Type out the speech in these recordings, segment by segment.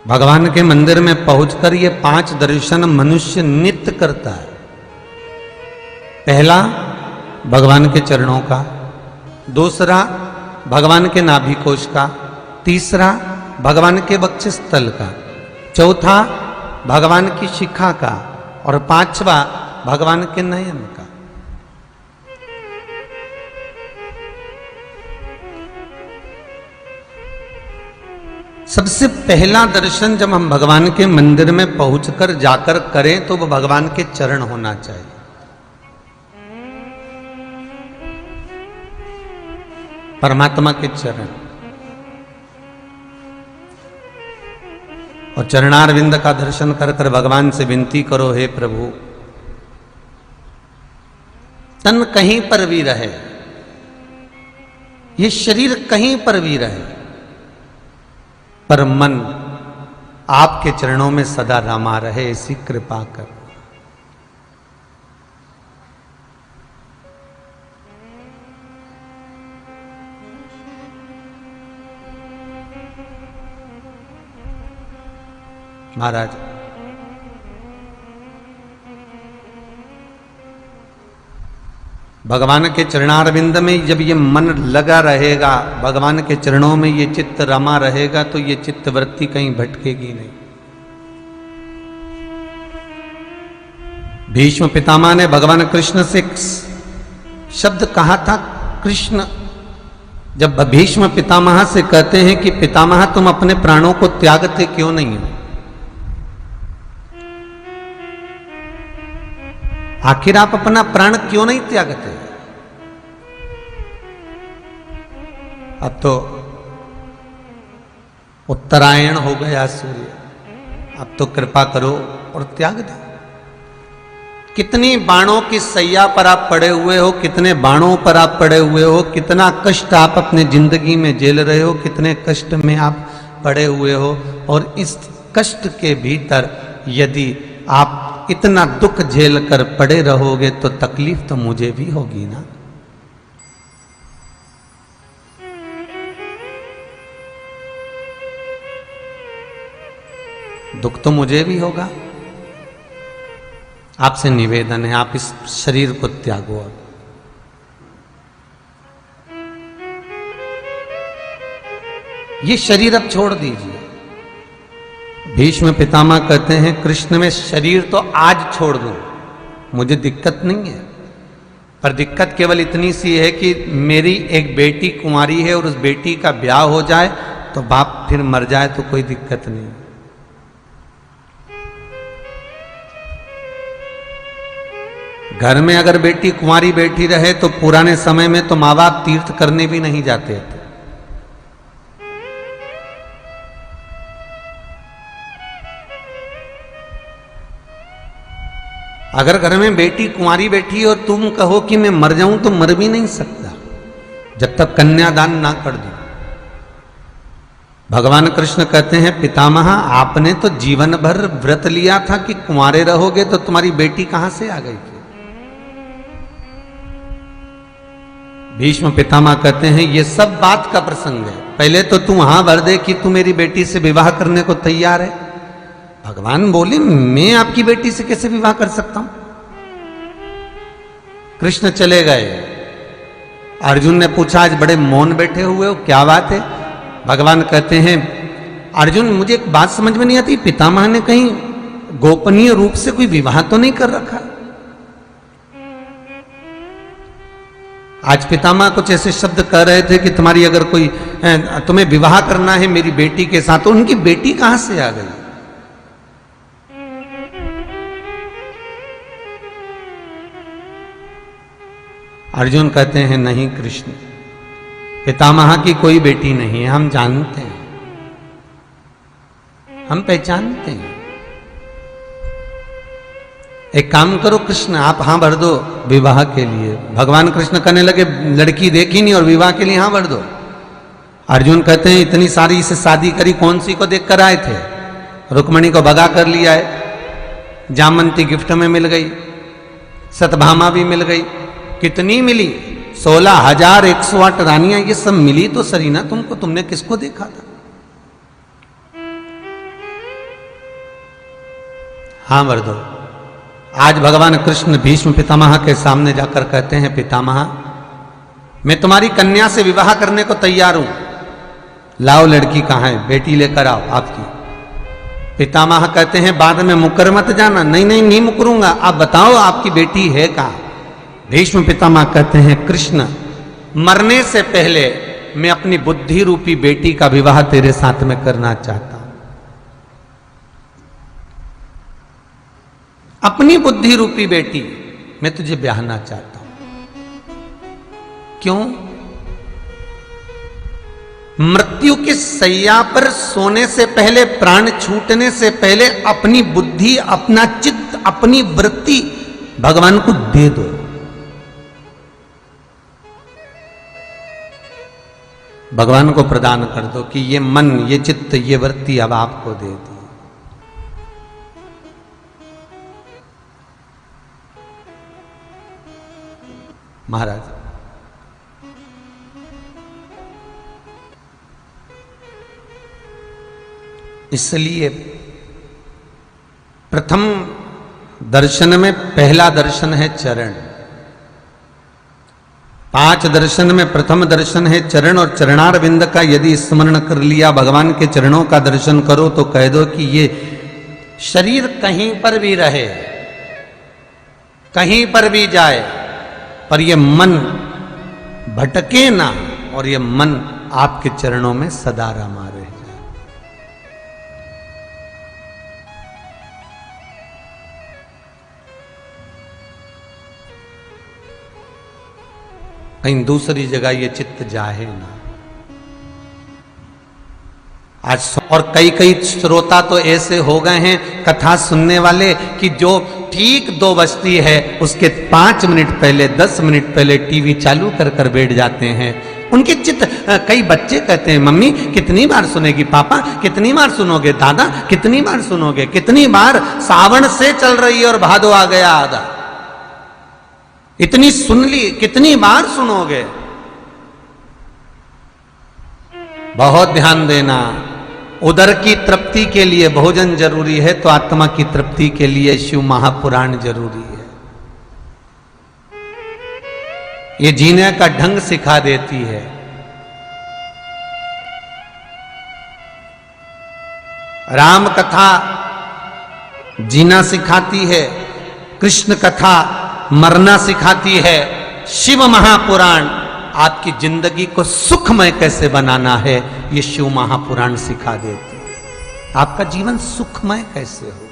भगवान के मंदिर में पहुंचकर ये 5 दर्शन मनुष्य नित्य करता है। पहला भगवान के चरणों का, दूसरा भगवान के नाभि कोश का, तीसरा भगवान के वक्षस्थल का, चौथा भगवान की शिखा का और पांचवा भगवान के नयन का। सबसे पहला दर्शन जब हम भगवान के मंदिर में पहुंचकर जाकर करें तो वो भगवान के चरण होना चाहिए। परमात्मा के चरण और चरणारविंद का दर्शन कर कर भगवान से विनती करो, हे प्रभु तन कहीं पर भी रहे, ये शरीर कहीं पर भी रहे, पर मन आपके चरणों में सदा रमा रहे, ऐसी कृपा कर। महाराज भगवान के चरणारविंद में जब ये मन लगा रहेगा, भगवान के चरणों में ये चित्त रमा रहेगा, तो ये चित्त वृत्ति कहीं भटकेगी नहीं। भीष्म पितामह ने भगवान कृष्ण से शब्द कहा था। कृष्ण जब भीष्म पितामह से कहते हैं कि पितामह तुम अपने प्राणों को त्यागते क्यों नहीं हो, आखिर आप अपना प्राण क्यों नहीं त्यागते? अब तो उत्तरायण हो गया सूर्य, अब तो कृपा करो और त्याग दो। कितनी बाणों की सैया पर आप पड़े हुए हो, कितने बाणों पर आप पड़े हुए हो, कितना कष्ट आप अपने जिंदगी में झेल रहे हो, कितने कष्ट में आप पड़े हुए हो, और इस कष्ट के भीतर यदि आप इतना दुख झेल कर पड़े रहोगे तो तकलीफ तो मुझे भी होगी ना। दुख तो मुझे भी होगा। आपसे निवेदन है, आप इस शरीर को त्यागो। ये शरीर अब छोड़ दीजिए। भीष्म पितामह कहते हैं कृष्ण में शरीर तो आज छोड़ दूं, मुझे दिक्कत नहीं है, पर दिक्कत केवल इतनी सी है कि मेरी एक बेटी कुंवारी है और उस बेटी का ब्याह हो जाए तो बाप फिर मर जाए तो कोई दिक्कत नहीं। घर में अगर बेटी कुंवारी बैठी रहे तो पुराने समय में तो माँ बाप तीर्थ करने भी नहीं जाते थे। अगर घर में बेटी कुंवारी बैठी और तुम कहो कि मैं मर जाऊं तो मर भी नहीं सकता जब तक कन्यादान ना कर दो। भगवान कृष्ण कहते हैं पितामह आपने तो जीवन भर व्रत लिया था कि कुंवारे रहोगे, तो तुम्हारी बेटी कहां से आ गई थी? भीष्म पितामह कहते हैं ये सब बात का प्रसंग है, पहले तो तू हां भर दे कि तू मेरी बेटी से विवाह करने को तैयार है। भगवान बोले मैं आपकी बेटी से कैसे विवाह कर सकता हूं? कृष्ण चले गए। अर्जुन ने पूछा आज बड़े मौन बैठे हुए हो, क्या बात है? भगवान कहते हैं अर्जुन मुझे एक बात समझ में नहीं आती, पितामह ने कहीं गोपनीय रूप से कोई विवाह तो नहीं कर रखा? आज पितामह कुछ ऐसे शब्द कह रहे थे कि तुम्हारी अगर कोई तुम्हें विवाह करना है मेरी बेटी के साथ, तो उनकी बेटी कहां से आ गई? अर्जुन कहते हैं नहीं कृष्ण, पितामह की कोई बेटी नहीं है, हम जानते हैं, हम पहचानते हैं। एक काम करो कृष्ण, आप हां भर दो विवाह के लिए। भगवान कृष्ण कहने लगे लड़की देखी नहीं और विवाह के लिए हां भर दो। अर्जुन कहते हैं इतनी सारी से शादी करी, कौन सी को देख कर आए थे? रुक्मणी को भगा कर लिया है, जामंती गिफ्ट में मिल गई, सतभामा भी मिल गई। कितनी मिली? 16,108 रानियां, ये सब मिली तो सरी ना तुमको, तुमने किसको देखा था? हाँ वरदो। आज भगवान कृष्ण भीष्म पितामह के सामने जाकर कहते हैं, पितामह मैं तुम्हारी कन्या से विवाह करने को तैयार हूं, लाओ लड़की कहां है, बेटी लेकर आओ आपकी। पितामह कहते हैं बाद में मुकर मत जाना। नहीं नहीं नहीं मुकरूंगा, आप बताओ आपकी बेटी है कहां। भीष्म पितामह कहते हैं, कृष्ण मरने से पहले मैं अपनी बुद्धि रूपी बेटी का विवाह तेरे साथ में करना चाहता हूं। अपनी बुद्धि रूपी बेटी मैं तुझे ब्याहना चाहता हूं। क्यों? मृत्यु की सैया पर सोने से पहले, प्राण छूटने से पहले अपनी बुद्धि, अपना चित्त, अपनी वृत्ति भगवान को दे दो। भगवान को प्रदान कर दो कि ये मन, ये चित्त, ये वृत्ति अब आपको दे दी। महाराज इसलिए प्रथम दर्शन में पहला दर्शन है चरण। 5 दर्शन में प्रथम दर्शन है चरण, और चरणारविंद का यदि स्मरण कर लिया, भगवान के चरणों का दर्शन करो तो कह दो कि ये शरीर कहीं पर भी रहे, कहीं पर भी जाए, पर ये मन भटके ना, और ये मन आपके चरणों में सदा रमा रहे। कहीं दूसरी जगह ये चित्त जाए ना। आज और कई श्रोता तो ऐसे हो गए हैं कथा सुनने वाले कि जो ठीक 2 बजती है उसके 5 मिनट पहले, 10 मिनट पहले टीवी चालू कर बैठ जाते हैं। उनके चित्त, कई बच्चे कहते हैं मम्मी कितनी बार सुनेगी, पापा कितनी बार सुनोगे, दादा कितनी बार सुनोगे, कितनी बार, सावन से चल रही है और भादो आ गया आधा, इतनी सुन ली, कितनी बार सुनोगे। बहुत ध्यान देना, उदर की तृप्ति के लिए भोजन जरूरी है तो आत्मा की तृप्ति के लिए शिव महापुराण जरूरी है। ये जीने का ढंग सिखा देती है। राम कथा जीना सिखाती है, कृष्ण कथा मरना सिखाती है, शिव महापुराण आपकी जिंदगी को सुखमय कैसे बनाना है ये शिव महापुराण सिखा देती है। आपका जीवन सुखमय कैसे हो।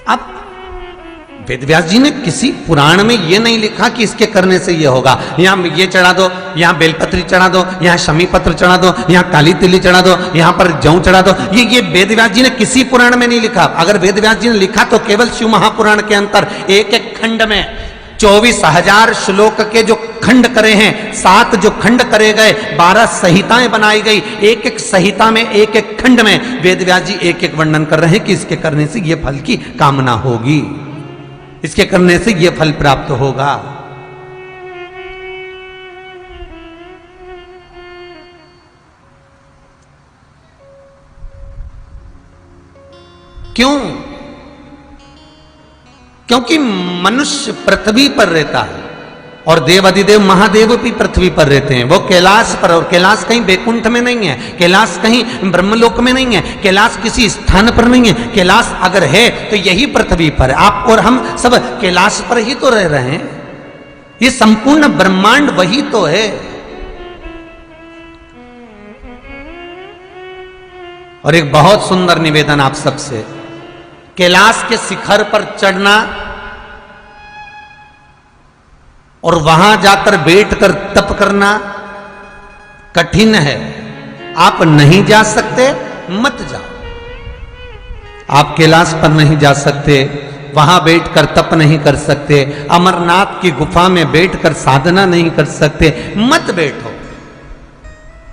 अब वेदव्यास जी ने किसी पुराण में ये नहीं लिखा कि इसके करने से ये होगा, यहां ये चढ़ा दो, यहां बेलपत्री चढ़ा दो, यहां शमी पत्र चढ़ा दो, यहां काली तिल्ली चढ़ा दो, यहां पर जौ चढ़ा दो। ये वेदव्यास जी ने किसी पुराण में नहीं लिखा। अगर वेदव्यास जी ने लिखा तो केवल शिव महापुराण के अंतर एक एक खंड में 24,000 श्लोक के जो खंड करे हैं, 7 जो खंड करे गए, 12 संहिताएं बनाई गई, एक एक संहिता में, एक एक खंड में वेदव्यास जी एक एक वर्णन कर रहे हैं कि इसके करने से ये फल की कामना होगी, इसके करने से यह फल प्राप्त होगा। क्यों? क्योंकि मनुष्य पृथ्वी पर रहता है और देव अधिदेव महादेव भी पृथ्वी पर रहते हैं। वो कैलाश पर, और कैलाश कहीं बैकुंठ में नहीं है, कैलाश कहीं ब्रह्मलोक में नहीं है, कैलाश किसी स्थान पर नहीं है। कैलाश अगर है तो यही पृथ्वी पर है। आप और हम सब कैलाश पर ही तो रह रहे हैं। ये संपूर्ण ब्रह्मांड वही तो है। और एक बहुत सुंदर निवेदन आप सबसे, कैलाश के शिखर पर चढ़ना और वहां जाकर बैठकर तप करना कठिन है। आप नहीं जा सकते, मत जाओ। आप कैलाश पर नहीं जा सकते, वहां बैठकर तप नहीं कर सकते, अमरनाथ की गुफा में बैठकर साधना नहीं कर सकते, मत बैठो।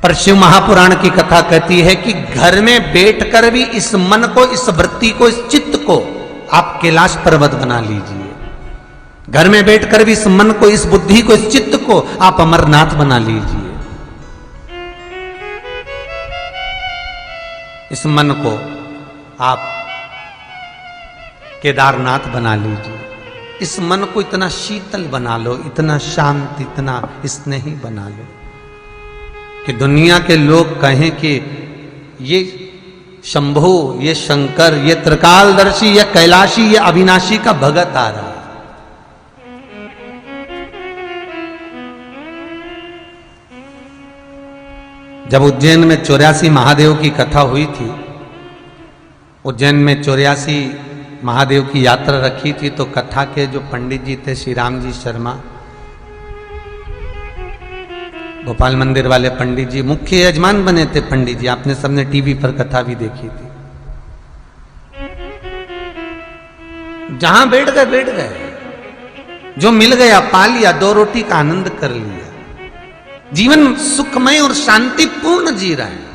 पर शिव महापुराण की कथा कहती है कि घर में बैठकर भी इस मन को, इस वृत्ति को, इस चित्त को आप कैलाश पर्वत बना लीजिए। घर में बैठकर भी इस मन को, इस बुद्धि को, इस चित्त को आप अमरनाथ बना लीजिए। इस मन को आप केदारनाथ बना लीजिए। इस मन को इतना शीतल बना लो, इतना शांत, इतना स्नेही बना लो कि दुनिया के लोग कहें कि ये शंभु, ये शंकर, ये त्रिकालदर्शी, ये कैलाशी, ये अविनाशी का भगत आ रहा है। जब उज्जैन में 84 महादेव की कथा हुई थी, उज्जैन में 84 महादेव की यात्रा रखी थी, तो कथा के जो पंडित जी थे, श्री राम जी शर्मा, गोपाल मंदिर वाले पंडित जी, मुख्य यजमान बने थे पंडित जी। आपने सबने टीवी पर कथा भी देखी थी। जहां बैठ गए, जो मिल गया पा लिया, 2 रोटी का आनंद कर लिया, जीवन सुखमय और शांतिपूर्ण जी रहा है।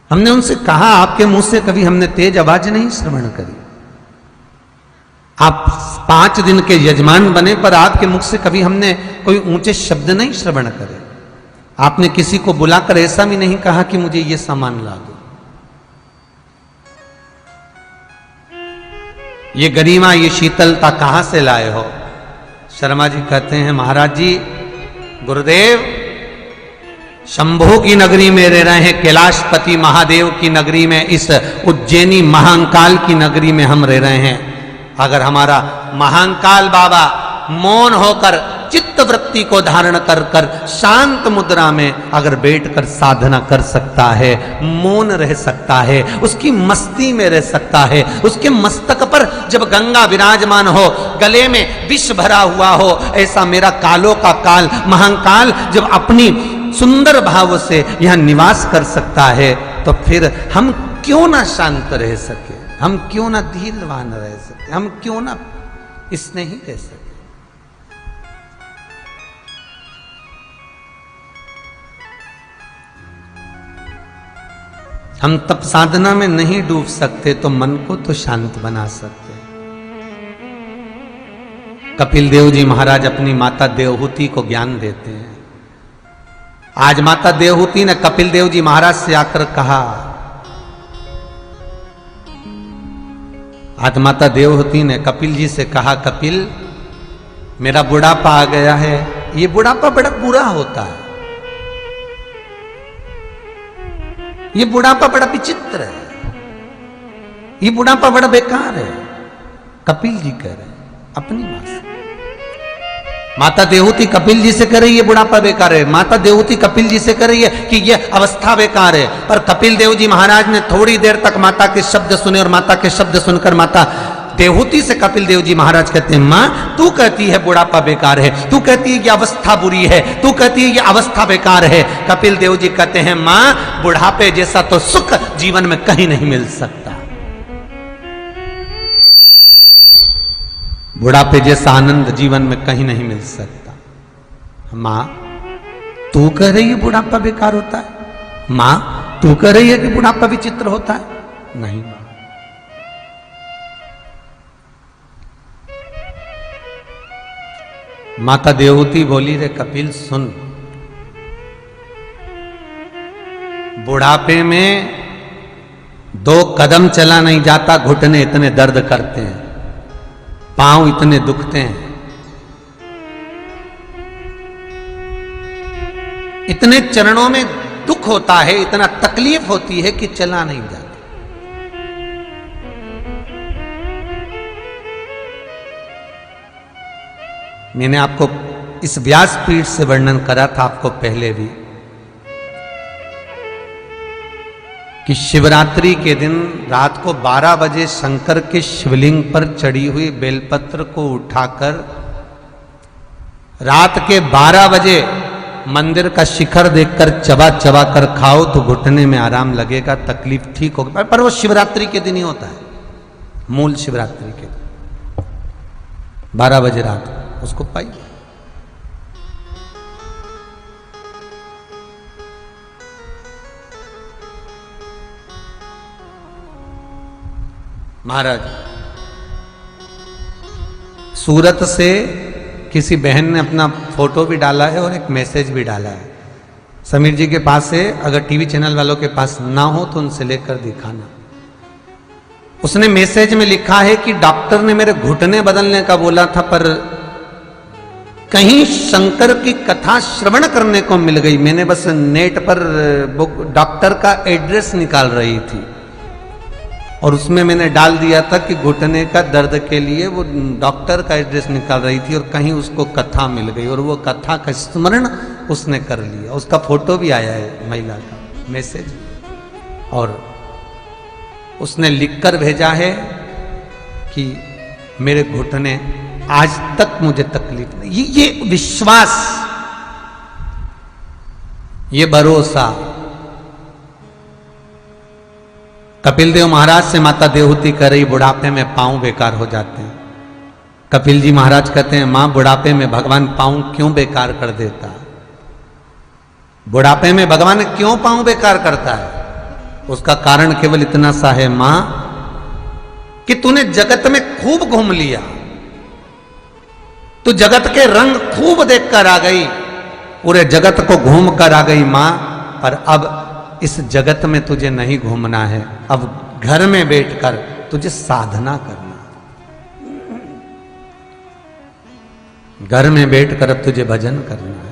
हमने उनसे कहा, आपके मुंह से कभी हमने तेज आवाज नहीं श्रवण करी। आप 5 दिन के यजमान बने, पर आपके मुख से कभी हमने कोई ऊंचे शब्द नहीं श्रवण करे। आपने किसी को बुलाकर ऐसा भी नहीं कहा कि मुझे ये सामान ला दो। ये गरिमा, ये शीतलता कहां से लाए हो? शर्मा जी कहते हैं, महाराज जी, गुरुदेव शंभु की नगरी में रह रहे हैं, कैलाशपति महादेव की नगरी में, इस उज्जैनी महाकाल की नगरी में हम रह रहे हैं। अगर हमारा महाकाल बाबा मौन होकर चित्त वृत्ति को धारण कर कर शांत मुद्रा में अगर बैठकर साधना कर सकता है, मौन रह सकता है, उसकी मस्ती में रह सकता है, उसके मस्तक पर जब गंगा विराजमान हो, गले में विष भरा हुआ हो, ऐसा मेरा कालों का काल महाकाल जब अपनी सुंदर भाव से यहां निवास कर सकता है, तो फिर हम क्यों ना शांत रह सके, हम क्यों ना धीरवान रह सके, हम क्यों ना स्नेही रह सके। हम तप साधना में नहीं डूब सकते तो मन को तो शांत बना सकते। कपिल देव जी महाराज अपनी माता देवहूति को ज्ञान देते हैं। आज माता देवहूति ने कपिल देव जी महाराज से आकर कहा, आज माता देवहूति ने कपिल जी से कहा, कपिल मेरा बुढ़ापा आ गया है। ये बुढ़ापा बड़ा बुरा होता है, ये बुढ़ापा बड़ा विचित्र है, ये बुढ़ापा बड़ा बेकार है। कपिल जी कह रहे हैं अपनी मां से। माता देवहूति कपिल जी से कह रही है बुढ़ापा बेकार है, माता देवहूति कपिल जी से कह रही है कि यह अवस्था बेकार है। पर कपिल देव जी महाराज ने थोड़ी देर तक माता के शब्द सुने और माता के शब्द सुनकर माता देवहूति से कपिल देव जी महाराज कहते हैं, मां तू कहती है बुढ़ापा बेकार है, तू कहती है ये अवस्था बुरी है, तू कहती है ये अवस्था बेकार है। कपिल देव जी कहते हैं, मां बुढ़ापे जैसा तो सुख जीवन में कहीं नहीं मिल सकता, बुढ़ापे जैसा आनंद जीवन में कहीं नहीं मिल सकता। मां तू कह रही है बुढ़ापा बेकार होता है, मां तू कह रही है कि बुढ़ापा विचित्र होता है, नहीं मां। माता देवहूति बोली, रे कपिल सुन, बुढ़ापे में 2 कदम चला नहीं जाता, घुटने इतने दर्द करते हैं, पांव इतने दुखते हैं, इतने चरणों में दुख होता है, इतना तकलीफ होती है कि चला नहीं जाता। मैंने आपको इस व्यासपीठ से वर्णन करा था आपको पहले भी कि शिवरात्रि के दिन रात को 12 बजे शंकर के शिवलिंग पर चढ़ी हुई बेलपत्र को उठाकर रात के 12 बजे मंदिर का शिखर देखकर चबा चबा कर खाओ तो घुटने में आराम लगेगा, तकलीफ ठीक होगी। पर वो शिवरात्रि के दिन ही होता है, मूल शिवरात्रि के दिन 12 बजे रात को उसको पाइए। महाराज सूरत से किसी बहन ने अपना फोटो भी डाला है और एक मैसेज भी डाला है। समीर जी के पास से, अगर टीवी चैनल वालों के पास ना हो तो उनसे लेकर दिखाना। उसने मैसेज में लिखा है कि डॉक्टर ने मेरे घुटने बदलने का बोला था, पर कहीं शंकर की कथा श्रवण करने को मिल गई। मैंने बस नेट पर डॉक्टर का एड्रेस निकाल रही थी और उसमें मैंने डाल दिया था कि घुटने का दर्द के लिए वो डॉक्टर का एड्रेस निकाल रही थी, और कहीं उसको कथा मिल गई और वो कथा का स्मरण उसने कर लिया। उसका फोटो भी आया है महिला का मैसेज, और उसने लिखकर भेजा है कि मेरे घुटने आज तक मुझे तकलीफ नहीं। ये विश्वास, ये भरोसा। कपिल देव महाराज से माता देवहूति कह रही, बुढ़ापे में पांव बेकार हो जाते हैं। कपिल जी महाराज कहते हैं, मां बुढ़ापे में भगवान पांव क्यों बेकार कर देता? बुढ़ापे में भगवान क्यों पांव बेकार करता है? उसका कारण केवल इतना सा है, मां, कि तूने जगत में खूब घूम लिया, तू जगत के रंग खूब देखकर आ गई, पूरे जगत को घूम कर आ गई मां, पर अब इस जगत में तुझे नहीं घूमना है। अब घर में बैठकर तुझे साधना करना, घर में बैठकर अब तुझे भजन करना है।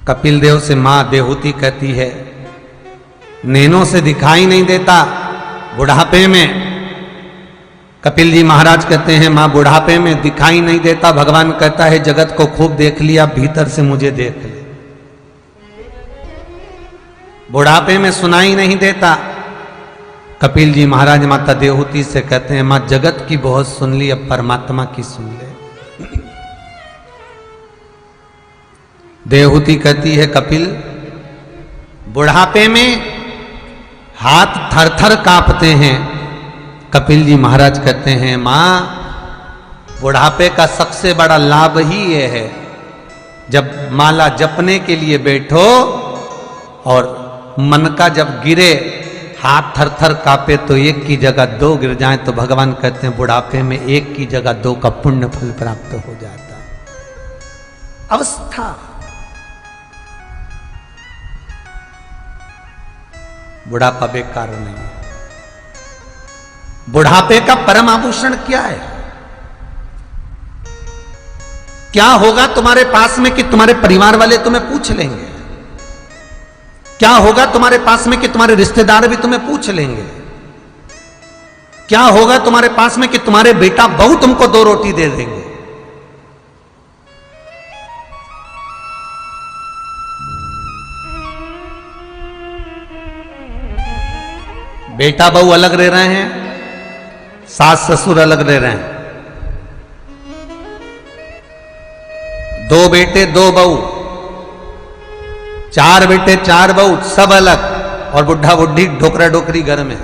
कपिल देव से मां देवहूति कहती है, नैनों से दिखाई नहीं देता बुढ़ापे में। कपिल जी महाराज कहते हैं, मां बुढ़ापे में दिखाई नहीं देता। भगवान कहता है, जगत को खूब देख लिया, भीतर से मुझे देख ले। बुढ़ापे में सुनाई नहीं देता। कपिल जी महाराज माता देवहूति से कहते हैं, मां जगत की बहुत सुन ली, अब परमात्मा की सुन ले। देवहूति कहती है, कपिल, बुढ़ापे में हाथ थर थर कांपते हैं। कपिल जी महाराज कहते हैं, मां, बुढ़ापे का सबसे बड़ा लाभ ही ये है, जब माला जपने के लिए बैठो और मन का जब गिरे, हाथ थर थर कांपे, तो एक की जगह दो गिर जाए, तो भगवान कहते हैं बुढ़ापे में एक की जगह दो का पुण्य फल प्राप्त हो जाता। अवस्था, बुढ़ापा बेकार नहीं है। बुढ़ापे का परम आभूषण क्या है? क्या होगा तुम्हारे पास में कि तुम्हारे परिवार वाले तुम्हें पूछ लेंगे? क्या होगा तुम्हारे पास में कि तुम्हारे रिश्तेदार भी तुम्हें पूछ लेंगे? क्या होगा तुम्हारे पास में कि तुम्हारे बेटा बहू तुमको दो रोटी दे देंगे? बेटा बहू अलग रह रहे हैं, सास ससुर अलग रह रहे हैं, दो बेटे दो बहू, चार बेटे चार बहू, सब अलग, और बुढ़ा बुढ़ी ढोकरा ढोकरी घर में।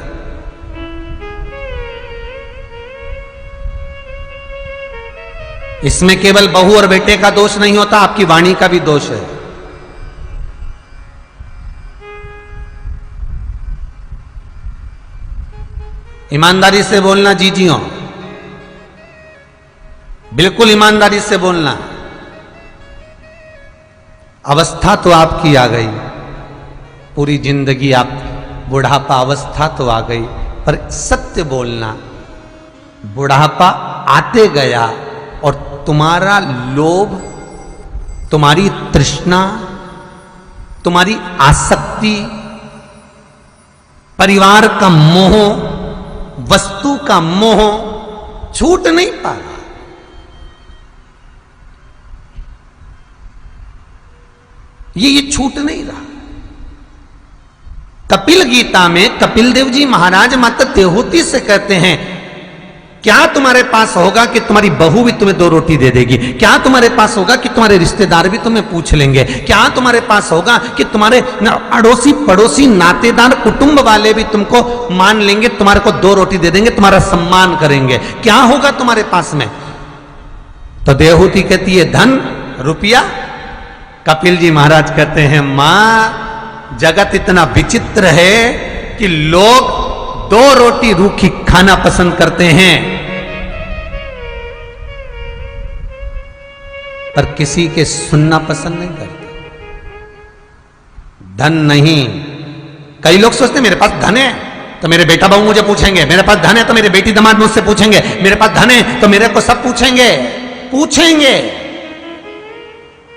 इसमें केवल बहू और बेटे का दोष नहीं होता, आपकी वाणी का भी दोष है। ईमानदारी से बोलना जीजियों, बिल्कुल ईमानदारी से बोलना। अवस्था तो आपकी आ गई, पूरी जिंदगी आप, बुढ़ापा अवस्था तो आ गई, पर सत्य बोलना। बुढ़ापा आते गया और तुम्हारा लोभ, तुम्हारी तृष्णा, तुम्हारी आसक्ति, परिवार का मोह, वस्तु का मोह छूट नहीं पा रहा। ये छूट नहीं रहा। कपिल गीता में कपिल देव जी महाराज माता देवहूति से कहते हैं, क्या तुम्हारे पास होगा कि तुम्हारी बहू भी तुम्हें दो रोटी दे देगी? क्या तुम्हारे पास होगा कि तुम्हारे रिश्तेदार भी तुम्हें पूछ लेंगे? क्या तुम्हारे पास होगा कि तुम्हारे अड़ोसी पड़ोसी नातेदार कुटुंब वाले भी तुमको मान लेंगे, तुम्हारे को दो रोटी दे देंगे, तुम्हारा सम्मान करेंगे? क्या होगा तुम्हारे पास में? तो देवहूति कहती है, धन, रुपया। कपिल जी महाराज कहते हैं, मां, जगत इतना विचित्र है कि लोग दो रोटी रूखी खाना पसंद करते हैं। पर किसी के सुनना पसंद नहीं करते। धन नहीं, कई लोग सोचते मेरे पास धन है तो मेरे बेटा बहू मुझे पूछेंगे, मेरे पास धन है तो मेरे बेटी दामाद मुझसे पूछेंगे, मेरे पास धन है तो मेरे को सब पूछेंगे।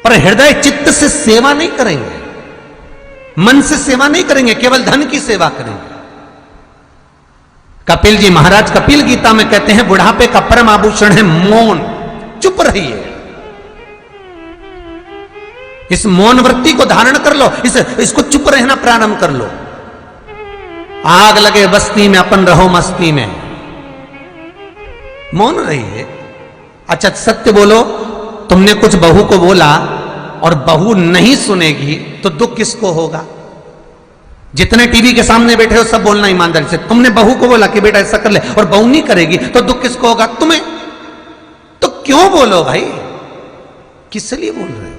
पर हृदय चित्त से सेवा नहीं करेंगे, मन से सेवा नहीं करेंगे, केवल धन की सेवा करेंगे। कपिल जी महाराज कपिल गीता में कहते हैं बुढ़ापे का परम आभूषण है मौन। चुप रहिए, इस मौन वृत्ति को धारण कर लो, इसको चुप रहना प्रारंभ कर लो। आग लगे बस्ती में अपन रहो मस्ती में, मौन रहिए। अच्छा सत्य बोलो, तुमने कुछ बहू को बोला और बहू नहीं सुनेगी तो दुख किसको होगा? जितने टीवी के सामने बैठे हो सब बोलना ईमानदारी से। तुमने बहू को बोला कि बेटा ऐसा कर ले और बहू नहीं करेगी तो दुख किसको होगा? तुम्हें। तो क्यों बोलो भाई, किस लिए बोल रहे हो?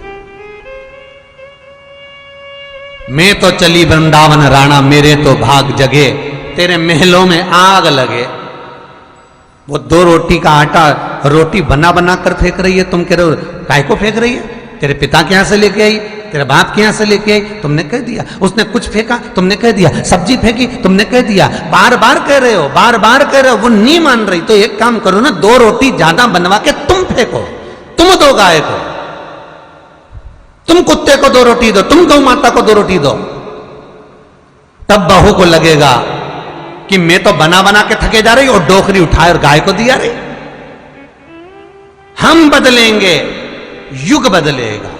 मैं तो चली वृंदावन राणा, मेरे तो भाग जगे, तेरे महलों में आग लगे। वो 2 रोटी का आटा रोटी बना बना कर फेंक रही है, तुम कह रहे हो काय को फेंक रही है? तेरे पिता के यहां से लेके आई, तेरे बाप के यहां से लेके आई, तुमने कह दिया। उसने कुछ फेंका, तुमने कह दिया। सब्जी फेंकी, तुमने कह दिया। बार बार कह रहे हो, बार बार कह रहे हो, वो नहीं मान रही। तो एक काम करो ना, 2 रोटी ज्यादा बनवा के तुम फेंको, तुम दो गाय को, तुम कुत्ते को 2 रोटी दो, तुम गौ माता को 2 रोटी दो। तब बहू को लगेगा कि मैं तो बना बना के थके जा रही और डोकरी उठाए और गाय को दिया रही। हम बदलेंगे, युग बदलेगा।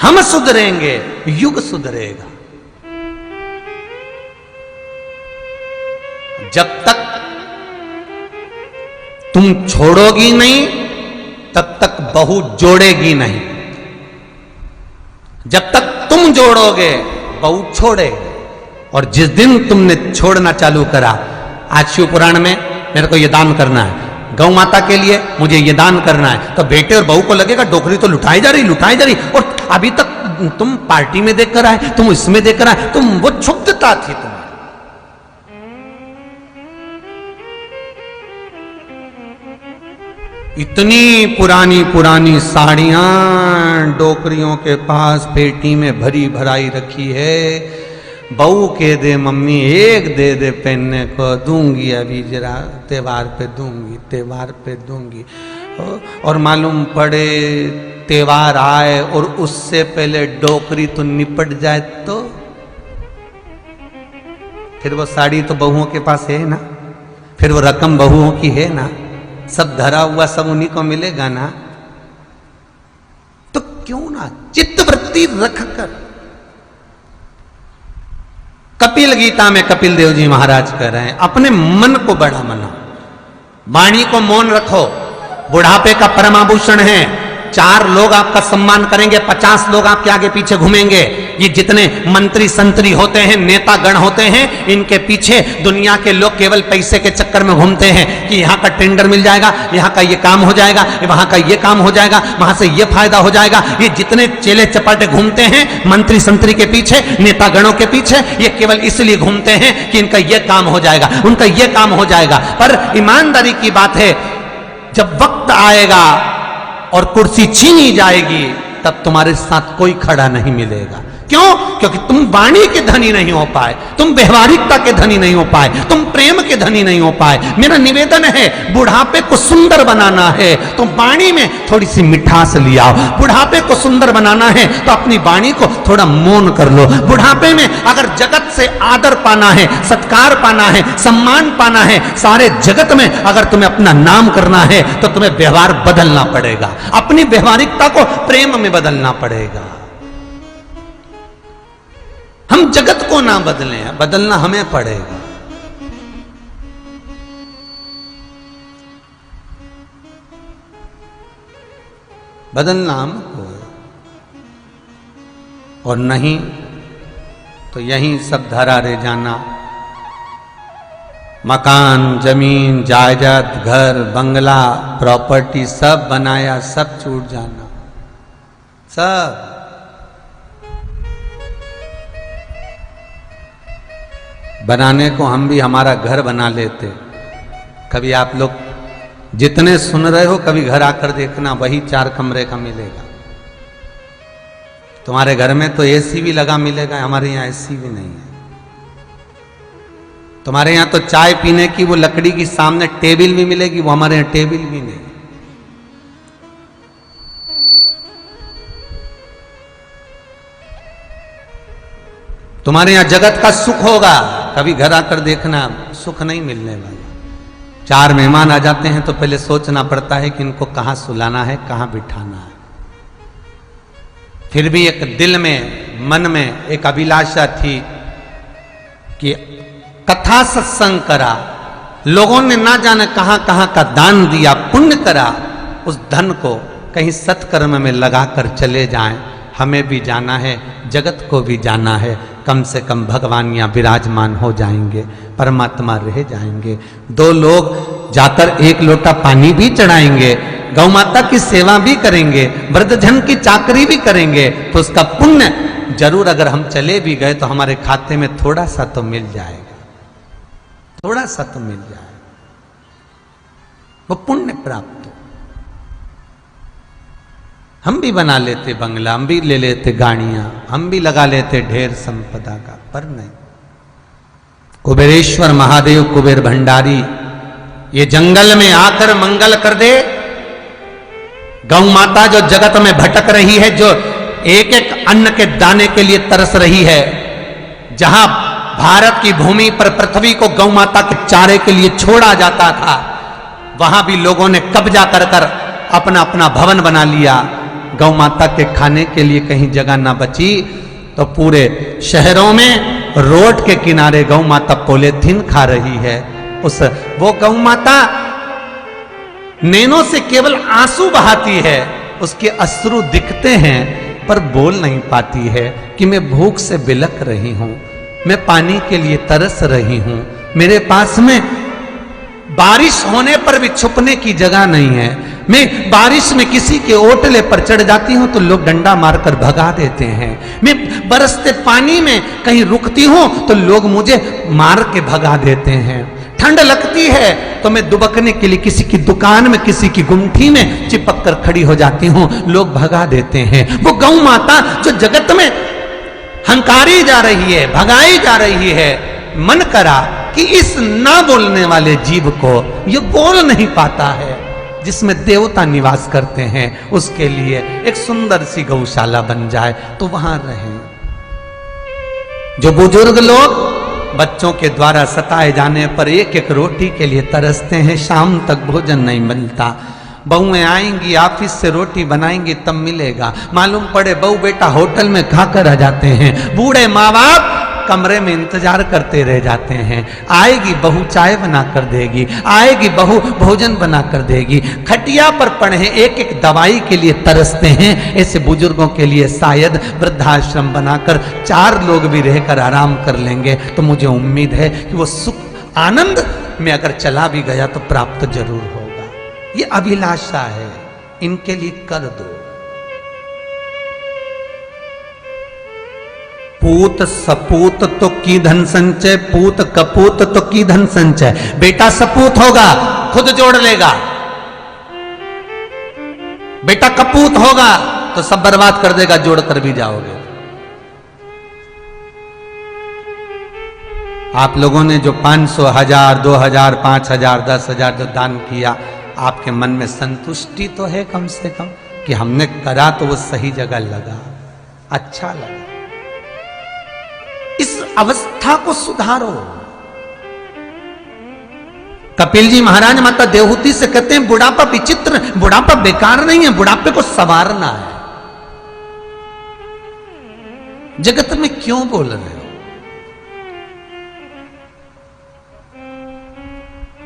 हम सुधरेंगे, युग सुधरेगा। जब तक तुम छोड़ोगी नहीं तब तक बहू जोड़ेगी नहीं। जब तक तुम जोड़ोगे बहू छोड़ेगी। और जिस दिन तुमने छोड़ना चालू करा, आज शिव पुराण में मेरे को ये दान करना है, गौ माता के लिए मुझे ये दान करना है, तो बेटे और बहू को लगेगा डोकरी तो लुटाई जा रही। और अभी तक तुम पार्टी में देखकर आए, तुम इसमें देखकर आए, तुम वो क्षुब्धता थी तुम्हारी। इतनी पुरानी पुरानी साड़ियां डोकरियों के पास पेटी में भरी भराई रखी है। बहू के दे मम्मी, एक दे दे पहनने को, दूंगी अभी जरा, त्योहार पे दूंगी। और मालूम पड़े त्योहार आए और उससे पहले डोकरी तो निपट जाए तो फिर वो साड़ी तो बहुओं के पास है ना, फिर वो रकम बहुओं की है ना, सब धरा हुआ सब उन्हीं को मिलेगा ना। तो क्यों ना चित्तवृत्ति रखकर। कपिल गीता में कपिल देव जी महाराज कह रहे हैं अपने मन को बड़ा मनाओ, वाणी को मौन रखो। बुढ़ापे का परमाभूषण है। 4 लोग आपका सम्मान करेंगे, 50 लोग आपके आगे पीछे घूमेंगे। ये जितने मंत्री संतरी होते हैं, नेता गण होते हैं, इनके पीछे दुनिया के लोग केवल पैसे के चक्कर में घूमते हैं कि यहाँ का टेंडर मिल जाएगा, यहाँ का ये काम हो जाएगा, वहां का ये काम हो जाएगा, वहां से ये फायदा हो जाएगा। ये जितने चेले चपाटे घूमते हैं मंत्री संतरी के पीछे, नेता गणों के पीछे, ये केवल इसलिए घूमते हैं कि इनका ये काम हो जाएगा, उनका ये काम हो जाएगा। पर ईमानदारी की बात है, जब वक्त आएगा और कुर्सी छीनी जाएगी तब तुम्हारे साथ कोई खड़ा नहीं मिलेगा। क्यों? क्योंकि तुम वाणी के धनी नहीं हो पाए, तुम व्यवहारिकता के धनी नहीं हो पाए, तुम प्रेम के धनी नहीं हो पाए। मेरा निवेदन है, बुढ़ापे को सुंदर बनाना है तो वाणी में थोड़ी सी मिठास ले आओ। बुढ़ापे को सुंदर बनाना है तो अपनी वाणी को थोड़ा मौन कर लो। बुढ़ापे में अगर जगत से आदर पाना है, सत्कार पाना है, सम्मान पाना है, सारे जगत में अगर तुम्हें अपना नाम करना है तो तुम्हें व्यवहार बदलना पड़ेगा, अपनी व्यवहारिकता को प्रेम में बदलना पड़ेगा। हम जगत को ना बदलें, बदलना हमें पड़ेगा। बदलना हमको, और नहीं तो यहीं सब धरा रह जाना। मकान, जमीन, जायदाद, घर, बंगला, प्रॉपर्टी सब बनाया, सब छूट जाना, सब। बनाने को हम भी हमारा घर बना लेते। कभी आप लोग जितने सुन रहे हो, कभी घर आकर देखना, वही 4 कमरे का मिलेगा। तुम्हारे घर में तो एसी भी लगा मिलेगा, हमारे यहाँ एसी भी नहीं है। तुम्हारे यहाँ तो चाय पीने की वो लकड़ी की सामने टेबल भी मिलेगी, वो हमारे यहाँ टेबल भी नहीं। तुम्हारे यहाँ जगत का सुख होगा, कभी घर आकर देखना, सुख नहीं मिलने वाला। 4 मेहमान आ जाते हैं तो पहले सोचना पड़ता है कि इनको कहां सुलाना है, कहां बिठाना है। फिर भी एक दिल में, मन में एक अभिलाषा थी कि कथा सत्संग करा, लोगों ने ना जाने कहां कहां का दान दिया, पुण्य करा, उस धन को कहीं सत्कर्म में लगाकर चले जाएं। हमें भी जाना है, जगत को भी जाना है, कम से कम भगवान यहाँ विराजमान हो जाएंगे, परमात्मा रह जाएंगे। 2 लोग जाकर 1 लोटा पानी भी चढ़ाएंगे, गौ माता की सेवा भी करेंगे, वृद्धजन की चाकरी भी करेंगे, तो उसका पुण्य जरूर, अगर हम चले भी गए तो हमारे खाते में थोड़ा सा तो मिल जाएगा, थोड़ा सा तो मिल जाएगा, वो पुण्य प्राप्त। हम भी बना लेते बंगला, हम भी ले लेते गाड़ियां, हम भी लगा लेते ढेर संपदा का, पर नहीं। कुबेरेश्वर महादेव कुबेर भंडारी ये जंगल में आकर मंगल कर दे। गौ माता जो जगत में भटक रही है, जो एक एक अन्न के दाने के लिए तरस रही है, जहां भारत की भूमि पर पृथ्वी को गौ माता के चारे के लिए छोड़ा जाता था, वहां भी लोगों ने कब्जा कर कर अपना अपना भवन बना लिया। गौ माता के खाने के लिए कहीं जगह ना बची तो पूरे शहरों में रोड के किनारे गौ माता पॉलीथीन खा रही है। वो गौ माता नैनों से केवल आंसू बहाती है, उसके अश्रु दिखते हैं पर बोल नहीं पाती है कि मैं भूख से बिलख रही हूं, मैं पानी के लिए तरस रही हूं, मेरे पास में बारिश होने पर भी छुपने की जगह नहीं है। मैं बारिश में किसी के ओटले पर चढ़ जाती हूं तो लोग डंडा मारकर भगा देते हैं। मैं बरसते पानी में कहीं रुकती हूं तो लोग मुझे मार के भगा देते हैं। ठंड लगती है तो मैं दुबकने के लिए किसी की दुकान में, किसी की गुमठी में चिपक कर खड़ी हो जाती हूं, लोग भगा देते हैं। वो गौ माता जो जगत में हंकारी जा रही है, भगाई जा रही है, मन करा कि इस ना बोलने वाले जीव को, ये बोल नहीं पाता है, जिसमें देवता निवास करते हैं, उसके लिए एक सुंदर सी गौशाला बन जाए तो वहां रहें। जो बुजुर्ग लोग बच्चों के द्वारा सताए जाने पर एक एक रोटी के लिए तरसते हैं, शाम तक भोजन नहीं मिलता, बहुएं आएंगी ऑफिस से रोटी बनाएंगी तब मिलेगा, मालूम पड़े बहू बेटा होटल में खाकर आ जाते हैं, बूढ़े माँ बाप कमरे में इंतजार करते रह जाते हैं, आएगी बहू चाय बना कर देगी, आएगी बहू भोजन बना कर देगी, खटिया पर पड़े हैं एक एक दवाई के लिए तरसते हैं। ऐसे बुजुर्गों के लिए शायद वृद्धाश्रम बनाकर 4 लोग भी रहकर आराम कर लेंगे तो मुझे उम्मीद है कि वो सुख आनंद में अगर चला भी गया तो प्राप्त जरूर होगा। ये अभिलाषा है, इनके लिए कर दो। पूत सपूत तो की धन संचय, पूत कपूत तो की धन संचय। बेटा सपूत होगा खुद जोड़ लेगा, बेटा कपूत होगा तो सब बर्बाद कर देगा, जोड़ कर भी जाओगे। आप लोगों ने जो 500, 1000, 2000, 5000, 10,000 जो दान किया, आपके मन में संतुष्टि तो है कम से कम कि हमने करा तो वो सही जगह लगा, अच्छा लगा। इस अवस्था को सुधारो। कपिल जी महाराज माता देवहूति से कहते हैं बुढ़ापा विचित्र, बुढ़ापा बेकार नहीं है, बुढ़ापे को संवारना है। जगत में क्यों बोल रहे हो?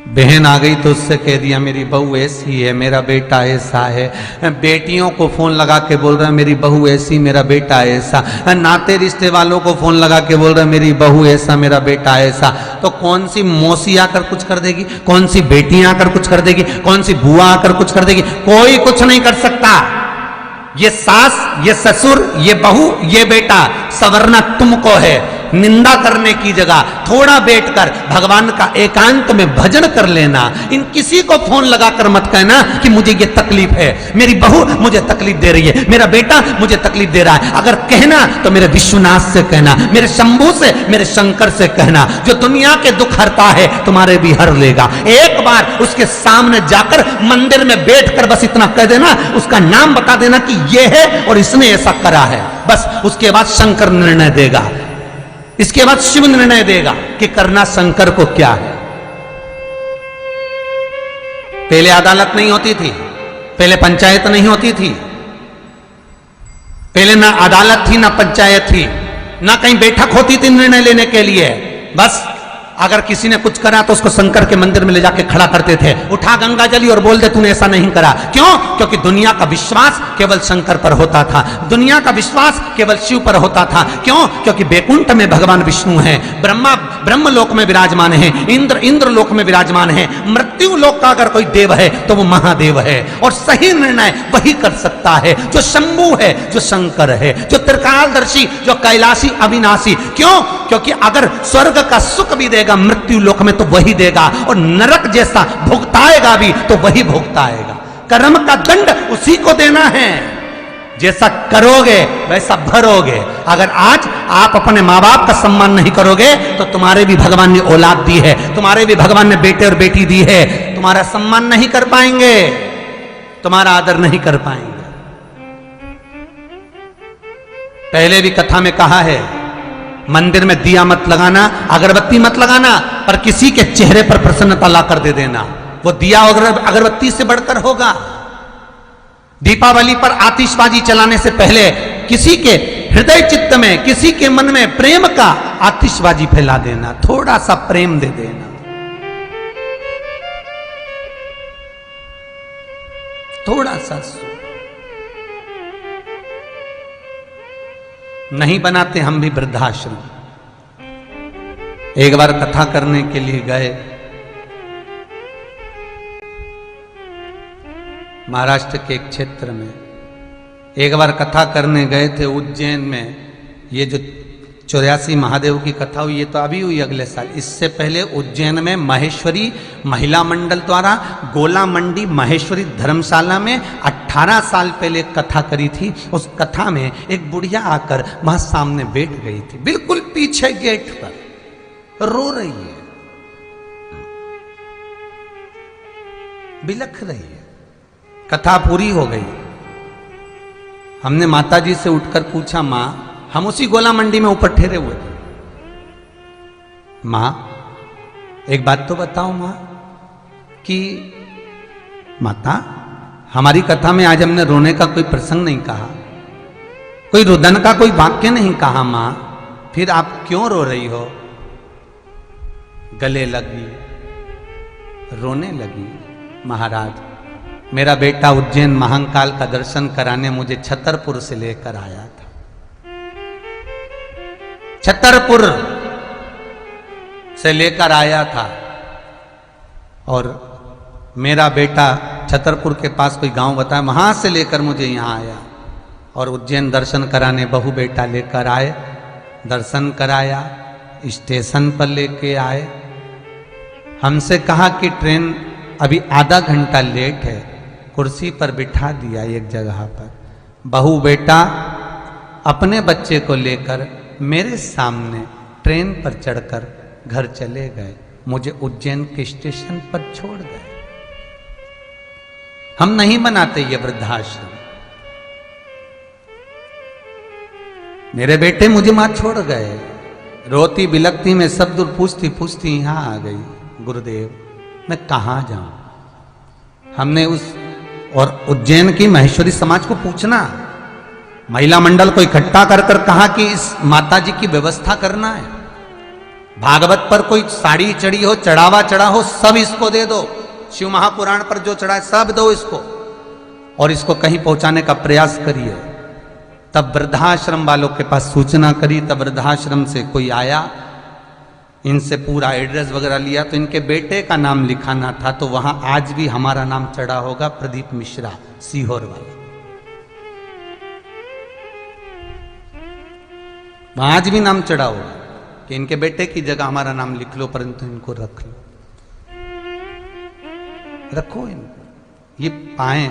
बहन आ गई तो उससे कह दिया मेरी बहू ऐसी है, मेरा बेटा ऐसा है। बेटियों को फोन लगा के बोल रहा है मेरी बहू ऐसी, मेरा बेटा ऐसा। नाते रिश्ते वालों को फोन लगा के बोल रहा है मेरी बहू ऐसा, मेरा बेटा ऐसा। तो कौन सी मौसी आकर कुछ कर देगी, कौन सी बेटी आकर कुछ कर देगी, कौन सी बुआ आकर कुछ कर देगी? कोई कुछ नहीं कर सकता। ये सास, ये ससुर, ये बहू, ये बेटा संवरना तुमको है। निंदा करने की जगह थोड़ा बैठकर भगवान का एकांत में भजन कर लेना। इन किसी को फोन लगाकर मत कहना कि मुझे ये तकलीफ है, मेरी बहू मुझे तकलीफ दे रही है, मेरा बेटा मुझे तकलीफ दे रहा है। अगर कहना तो मेरे विश्वनाथ से कहना, मेरे शंभू से, मेरे शंकर से कहना, जो दुनिया के दुख हरता है तुम्हारे भी हर लेगा। एक बार उसके सामने जाकर मंदिर में बैठकर बस इतना कह देना, उसका नाम बता देना कि ये है और इसने ऐसा करा है, बस उसके बाद शंकर निर्णय देगा, इसके बाद शिव निर्णय देगा कि करना शंकर को क्या है। पहले अदालत नहीं होती थी, पहले पंचायत नहीं होती थी, पहले ना अदालत थी ना पंचायत थी, ना कहीं बैठक होती थी निर्णय लेने के लिए। बस अगर किसी ने कुछ करा तो उसको शंकर के मंदिर में ले जाके खड़ा करते थे, उठा गंगा जली और बोल दे तूने ऐसा नहीं करा। क्यों? क्योंकि दुनिया का विश्वास केवल शंकर पर होता था, दुनिया का विश्वास केवल शिव पर होता था। क्यों? क्योंकि बैकुंठ में भगवान विष्णु है, ब्रह्मा ब्रह्म लोक में विराजमान है, इंद्र लोक में विराजमान है, मृत्यु लोक का अगर कोई देव है तो वो महादेव है, और सही निर्णय वही कर सकता है जो शंभू है, जो शंकर है, जो त्रिकालदर्शी, जो कैलाशी अविनाशी। क्यों? क्योंकि अगर स्वर्ग का सुख भी देगा मृत्यु लोक में तो वही देगा, और नरक जैसा भुगताएगा भी तो वही भुगताएगा। कर्म का दंड उसी को देना है, जैसा करोगे वैसा भरोगे। अगर आज आप अपने माँ बाप का सम्मान नहीं करोगे तो तुम्हारे भी भगवान ने औलाद दी है, तुम्हारे भी भगवान ने बेटे और बेटी दी है, तुम्हारा सम्मान नहीं कर पाएंगे, तुम्हारा आदर नहीं कर पाएंगे। पहले भी कथा में कहा है, मंदिर में दिया मत लगाना, अगरबत्ती मत लगाना, पर किसी के चेहरे पर प्रसन्नता ला कर दे देना, वो दिया अगरबत्ती से बढ़कर होगा। दीपावली पर आतिशबाजी चलाने से पहले किसी के हृदय चित्त में, किसी के मन में प्रेम का आतिशबाजी फैला देना, थोड़ा सा प्रेम दे देना। थोड़ा सा नहीं बनाते हम भी वृद्धाश्रम। एक बार कथा करने के लिए गए महाराष्ट्र के एक क्षेत्र में, एक बार कथा करने गए थे उज्जैन में। ये जो 84 महादेव की कथा हुई, ये तो अभी हुई अगले साल। इससे पहले उज्जैन में महेश्वरी महिला मंडल द्वारा गोला मंडी महेश्वरी धर्मशाला में 18 साल पहले कथा करी थी। उस कथा में एक बुढ़िया आकर वहां सामने बैठ गई थी, बिल्कुल पीछे गेट पर रो रही है, बिलख रही है। कथा पूरी हो गई। हमने माताजी से उठकर पूछा, माँ, हम उसी गोला मंडी में ऊपर ठहरे हुए थे, माँ एक बात तो बताओ माँ, कि माता हमारी कथा में आज हमने रोने का कोई प्रसंग नहीं कहा, कोई रुदन का कोई वाक्य नहीं कहा, माँ फिर आप क्यों रो रही हो? गले लगी, रोने लगी। महाराज, मेरा बेटा उज्जैन महाकाल का दर्शन कराने मुझे छतरपुर से लेकर आया था। छतरपुर से लेकर आया था, और मेरा बेटा छतरपुर के पास कोई गांव बताया, वहां से लेकर मुझे यहां आया, और उज्जैन दर्शन कराने बहू बेटा लेकर आए, दर्शन कराया, स्टेशन पर लेके आए। हमसे कहा कि ट्रेन अभी आधा घंटा लेट है, कुर्सी पर बिठा दिया एक जगह पर। बहू बेटा अपने बच्चे को लेकर मेरे सामने ट्रेन पर चढ़कर घर चले गए, मुझे उज्जैन के स्टेशन पर छोड़ गए। हम नहीं बनाते ये वृद्धाश्रम। मेरे बेटे मुझे मां छोड़ गए, रोती बिलकती में सब दूर पूछती पूछती यहां आ गई, गुरुदेव मैं कहां जाऊं? हमने उस और उज्जैन की महेश्वरी समाज को पूछना, महिला मंडल को इकट्ठा कर कर कहा कि इस माता जी की व्यवस्था करना है, भागवत पर कोई साड़ी चढ़ी हो, चढ़ावा चढ़ा हो, सब इसको दे दो, शिव महापुराण पर जो चढ़ा है सब दो इसको, और इसको कहीं पहुंचाने का प्रयास करिए। तब वृद्धाश्रम वालों के पास सूचना करी, तब वृद्धाश्रम से कोई आया, इनसे पूरा एड्रेस वगैरह लिया, तो इनके बेटे का नाम लिखाना था, तो वहां आज भी हमारा नाम चढ़ा होगा, प्रदीप मिश्रा, सीहोर वाला, वहां आज भी नाम चढ़ा होगा। कि इनके बेटे की जगह हमारा नाम लिख लो, परंतु इनको रख लो, रखो इनको, ये पाए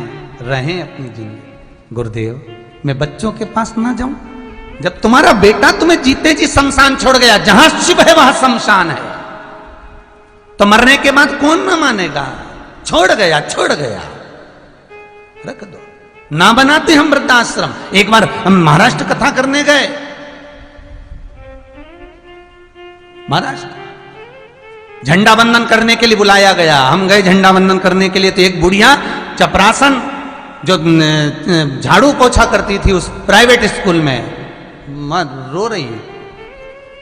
रहें अपनी जिंदगी। गुरुदेव, मैं बच्चों के पास ना जाऊं? जब तुम्हारा बेटा तुम्हें जीते जी शमशान छोड़ गया, जहां शिव है वहां शमशान है, तो मरने के बाद कौन ना मानेगा? छोड़ गया, छोड़ गया, रख दो। ना बनाते हम वृद्धाश्रम। एक बार हम महाराष्ट्र कथा करने गए, महाराष्ट्र झंडा वंदन करने के लिए बुलाया गया। हम गए झंडा वंदन करने के लिए, तो एक बुढ़िया चपरासन जो झाड़ू पोछा करती थी उस प्राइवेट स्कूल में, रो रही है,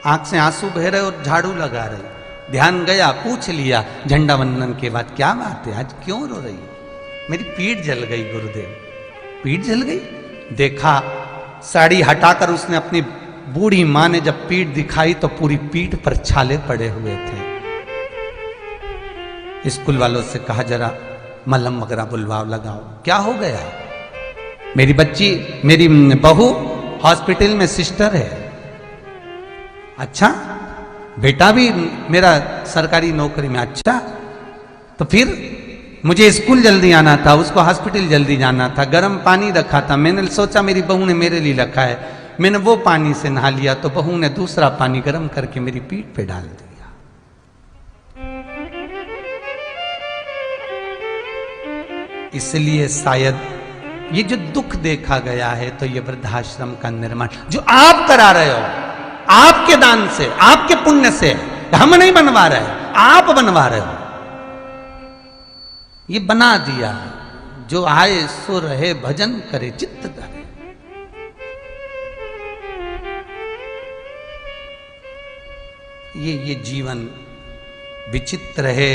आंख से आंसू बह रहे और झाड़ू लगा रही। ध्यान गया, पूछ लिया झंडा वंदन के बाद, क्या बात है, आज क्यों रो रही? मेरी पीठ जल गई गुरुदेव, पीठ जल गई। देखा, साड़ी हटाकर उसने अपनी बूढ़ी मां ने जब पीठ दिखाई तो पूरी पीठ पर छाले पड़े हुए थे। स्कूल वालों से कहा जरा मलहम वगैरह बुलवाओ, लगाओ। क्या हो गया? मेरी बच्ची, मेरी बहू हॉस्पिटल में सिस्टर है। अच्छा, बेटा भी मेरा सरकारी नौकरी में। अच्छा, तो फिर मुझे स्कूल जल्दी आना था, उसको हॉस्पिटल जल्दी जाना था, गर्म पानी रखा था, मैंने सोचा मेरी बहू ने मेरे लिए रखा है, मैंने वो पानी से नहा लिया, तो बहू ने दूसरा पानी गर्म करके मेरी पीठ पे डाल दिया। इसलिए शायद ये जो दुख देखा गया है, तो ये वृद्धाश्रम का निर्माण जो आप करा रहे हो, आपके दान से, आपके पुण्य से, हम नहीं बनवा रहे, आप बनवा रहे हो। ये बना दिया, जो आए सो रहे, भजन करे चित्त धरे। ये जीवन विचित्र है,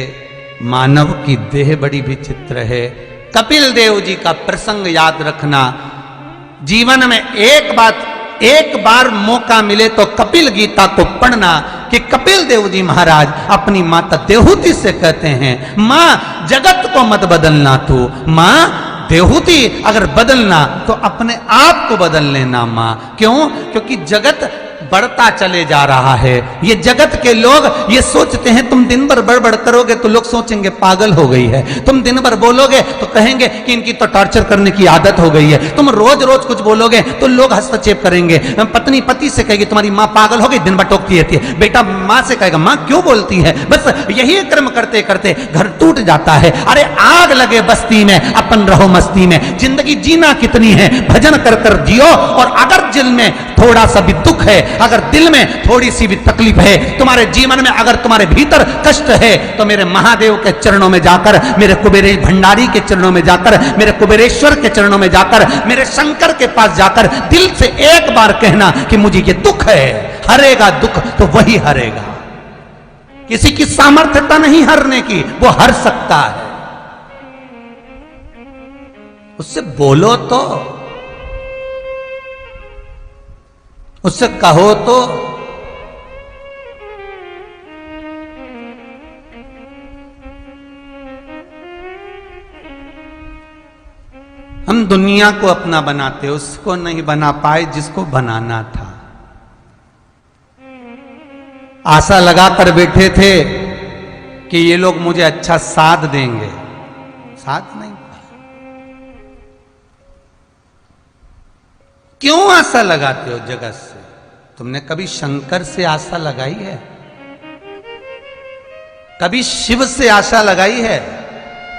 मानव की देह बड़ी विचित्र है। कपिल देव जी का प्रसंग याद रखना, जीवन में एक बार मौका मिले तो कपिल गीता को पढ़ना, कि कपिल देव जी महाराज अपनी माता देहूति से कहते हैं, मां जगत को मत बदलना तू, मां देहूति अगर बदलना तो अपने आप को बदल लेना मां। क्यों? क्योंकि जगत बढ़ता चले जा रहा है। ये जगत के लोग ये सोचते हैं तुम दिन भर बड़बड़ करोगे तो लोग सोचेंगे पागल हो गई है, तुम दिन भर बोलोगे तो कहेंगे कि इनकी तो टॉर्चर करने की आदत हो गई है, तुम रोज रोज कुछ बोलोगे तो लोग हस्तक्षेप करेंगे। पत्नी पति से कहेगी तुम्हारी माँ पागल हो गई, दिन भर टोकती रहती है, बेटा माँ से कहेगा माँ क्यों बोलती है। बस यही क्रम करते करते घर टूट जाता है। अरे आग लगे बस्ती में, अपन रहो मस्ती में। जिंदगी जीना कितनी है, भजन कर कर जियो। और अगर दिल में थोड़ा सा भी दुख है, अगर दिल में थोड़ी सी भी तकलीफ है, तुम्हारे जीवन में अगर तुम्हारे भीतर कष्ट है, तो मेरे महादेव के चरणों में जाकर, मेरे कुबेर भंडारी के चरणों में जाकर, मेरे कुबेरेश्वर के चरणों में जाकर, मेरे शंकर के पास जाकर दिल से एक बार कहना कि मुझे ये दुख है। हरेगा दुख तो वही हरेगा, किसी की सामर्थ्यता नहीं हरने की, वो हर सकता है। उससे बोलो तो, उससे कहो तो। हम दुनिया को अपना बनाते, उसको नहीं बना पाए जिसको बनाना था। आशा लगाकर बैठे थे कि ये लोग मुझे अच्छा साथ देंगे, साथ नहीं। क्यों आशा लगाते हो जगत से? तुमने कभी शंकर से आशा लगाई है? कभी शिव से आशा लगाई है?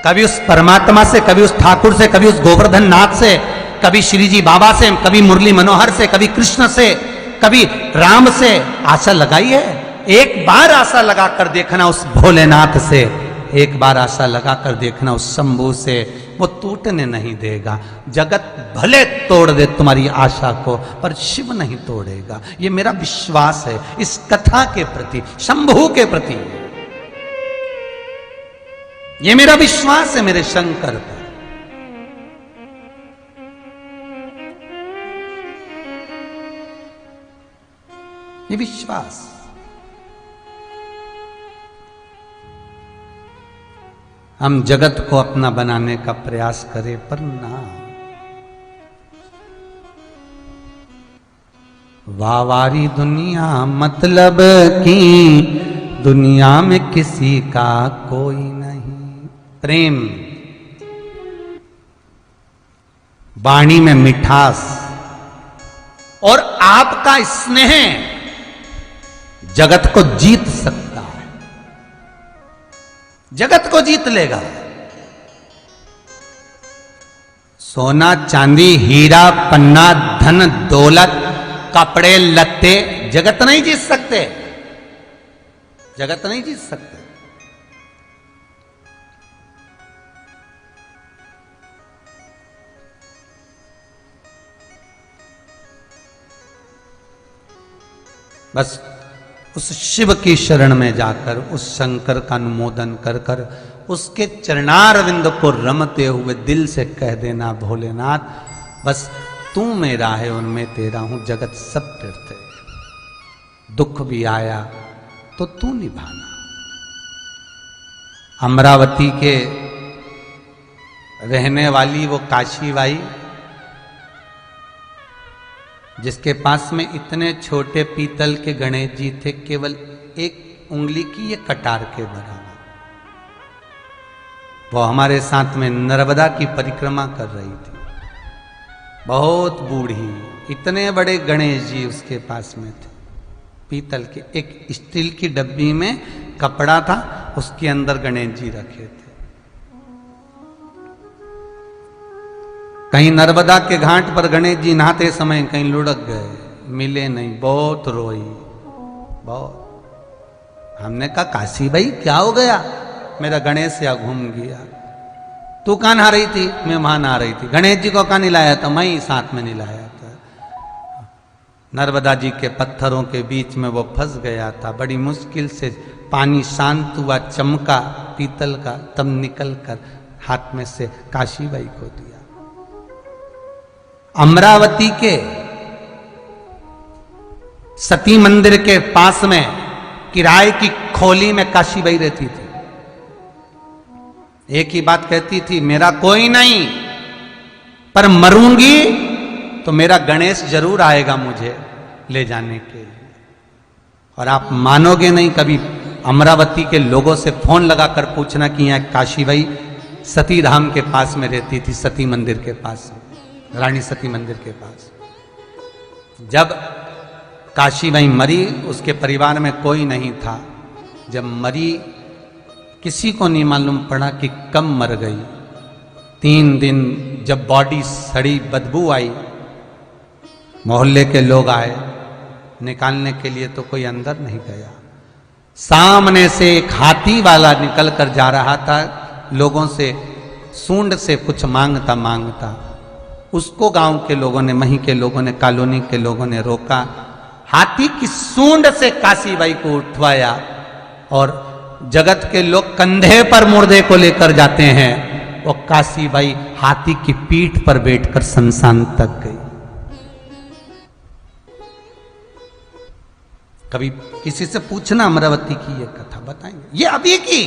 कभी उस परमात्मा से, कभी उस ठाकुर से, कभी उस गोवर्धन नाथ से, कभी श्री जी बाबा से, कभी मुरली मनोहर से, कभी कृष्ण से, कभी राम से आशा लगाई है? एक बार आशा लगाकर देखना उस भोलेनाथ से, एक बार आशा लगाकर देखना उस शंभू से, वो टूटने नहीं देगा। जगत भले तोड़ दे तुम्हारी आशा को, पर शिव नहीं तोड़ेगा। ये मेरा विश्वास है इस कथा के प्रति, शंभू के प्रति। ये मेरा विश्वास है मेरे शंकर पर। ये विश्वास। हम जगत को अपना बनाने का प्रयास करें, पर ना। वावारी दुनिया मतलब की, दुनिया में किसी का कोई नहीं। प्रेम, वाणी में मिठास और आपका स्नेह जगत को जीत सकता है, जगत को जीत लेगा। सोना चांदी हीरा पन्ना धन दौलत कपड़े लत्ते जगत नहीं जीत सकते, जगत नहीं जीत सकते। बस उस शिव की शरण में जाकर उस शंकर का अनुमोदन कर कर उसके चरणारविंद को रमते हुए दिल से कह देना, भोलेनाथ बस तू मेरा है उनमें तेरा हूं, जगत सब फिरते, दुख भी आया तो तू निभाना। अमरावती के रहने वाली वो काशीबाई, जिसके पास में इतने छोटे पीतल के गणेश जी थे, केवल एक उंगली की ये कटार के बराबर, वो हमारे साथ में नर्मदा की परिक्रमा कर रही थी, बहुत बूढ़ी, इतने बड़े गणेश जी उसके पास में थे, पीतल के, एक स्टील की डब्बी में कपड़ा था, उसके अंदर गणेश जी रखे थे। कहीं नर्मदा के घाट पर गणेश जी नहाते समय कहीं लुढ़क गए, मिले नहीं, बहुत रोई, बहुत। हमने कहा काशीबाई क्या हो गया, मेरा गणेश या घूम गया। तू कहां नहा रही थी? मैं वहां नहा रही थी। गणेश जी को कहां निलाया था? मैं ही साथ में निलाया था। नर्मदा जी के पत्थरों के बीच में वो फंस गया था, बड़ी मुश्किल से पानी शांत हुआ, चमका पीतल का, तब निकल कर हाथ में से काशीबाई को दिया। अमरावती के सती मंदिर के पास में किराए की खोली में काशीबाई रहती थी। एक ही बात कहती थी, मेरा कोई नहीं, पर मरूंगी तो मेरा गणेश जरूर आएगा मुझे ले जाने के लिए। और आप मानोगे नहीं, कभी अमरावती के लोगों से फोन लगाकर पूछना कि यहाँ काशीबाई सती धाम के पास में रहती थी, सती मंदिर के पास, रानी सती मंदिर के पास। जब काशीबाई मरी, उसके परिवार में कोई नहीं था। जब मरी, किसी को नहीं मालूम पड़ा कि कब मर गई। 3 दिन जब बॉडी सड़ी, बदबू आई, मोहल्ले के लोग आए निकालने के लिए, तो कोई अंदर नहीं गया। सामने से एक हाथी वाला निकल कर जा रहा था, लोगों से सूंड से कुछ मांगता, उसको गांव के लोगों ने, मही के लोगों ने, कॉलोनी के लोगों ने रोका। हाथी की सूंड से काशीबाई को उठवाया और जगत के लोग कंधे पर मुर्दे को लेकर जाते हैं, वो काशीबाई हाथी की पीठ पर बैठकर शमशान तक गई। कभी किसी से पूछना अमरावती की ये कथा बताएंगे, ये अभी की,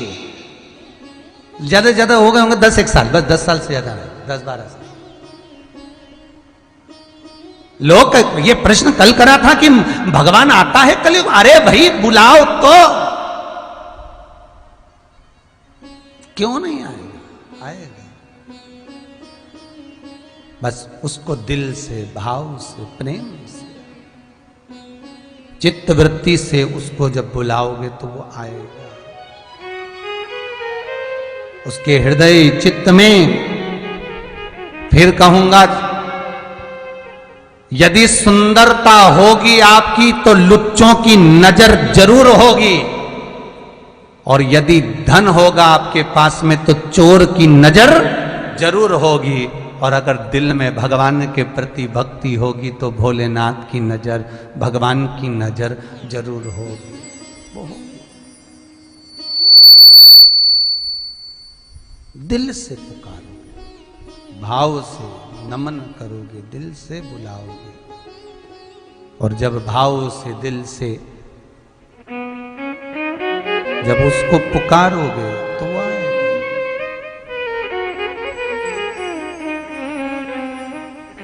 ज्यादा हो गए होंगे 10-1 साल, बस 10 साल से ज्यादा नहीं, 10-12 साल। लोग ये प्रश्न कल करा था कि भगवान आता है कलयुग, अरे भाई बुलाओ तो, क्यों नहीं आएगा? आएगा, बस उसको दिल से, भाव से, प्रेम से, चित्त वृत्ति से उसको जब बुलाओगे तो वो आएगा। उसके हृदय चित्त में, फिर कहूंगा, यदि सुंदरता होगी आपकी तो लुच्चों की नजर जरूर होगी, और यदि धन होगा आपके पास में तो चोर की नजर जरूर होगी। और अगर दिल में भगवान के प्रति भक्ति होगी तो भोलेनाथ की नजर, भगवान की नजर जरूर होगी। दिल से पुकारोगे, भाव से नमन करोगे, दिल से बुलाओगे, और जब भाव से, दिल से जब उसको पुकारोगे तो वो आएगा।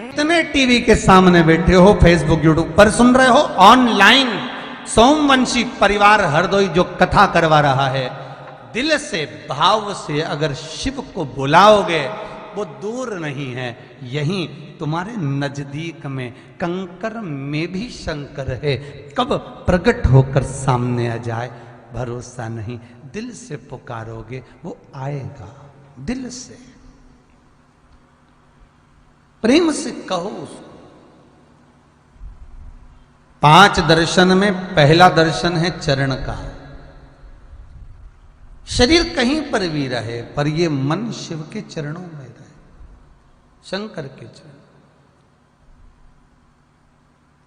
इतने टीवी के सामने बैठे हो, फेसबुक यूट्यूब पर सुन रहे हो, ऑनलाइन सोमवंशी परिवार हरदोई जो कथा करवा रहा है, दिल से भाव से अगर शिव को बुलाओगे वो दूर नहीं है, यहीं तुम्हारे नजदीक में कंकर में भी शंकर है। कब प्रकट होकर सामने आ जाए भरोसा नहीं। दिल से पुकारोगे वो आएगा, दिल से प्रेम से कहो उसको। 5 दर्शन में पहला दर्शन है चरण का। शरीर कहीं पर भी रहे पर ये मन शिव के चरणों में रहे, शंकर के चरण।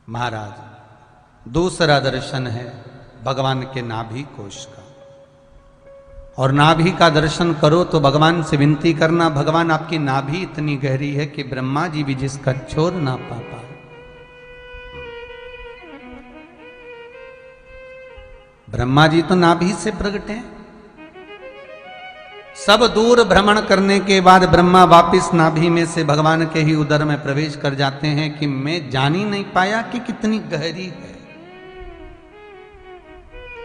महाराज दूसरा दर्शन है भगवान के नाभि कोश का। और नाभि का दर्शन करो तो भगवान से विनती करना, भगवान आपकी नाभि इतनी गहरी है कि ब्रह्मा जी भी जिसका छोर ना पा पाए। ब्रह्मा जी तो नाभि से प्रकट हैं। सब दूर भ्रमण करने के बाद ब्रह्मा वापिस नाभि में से भगवान के ही उदर में प्रवेश कर जाते हैं कि मैं जान ही नहीं पाया कि कितनी गहरी है।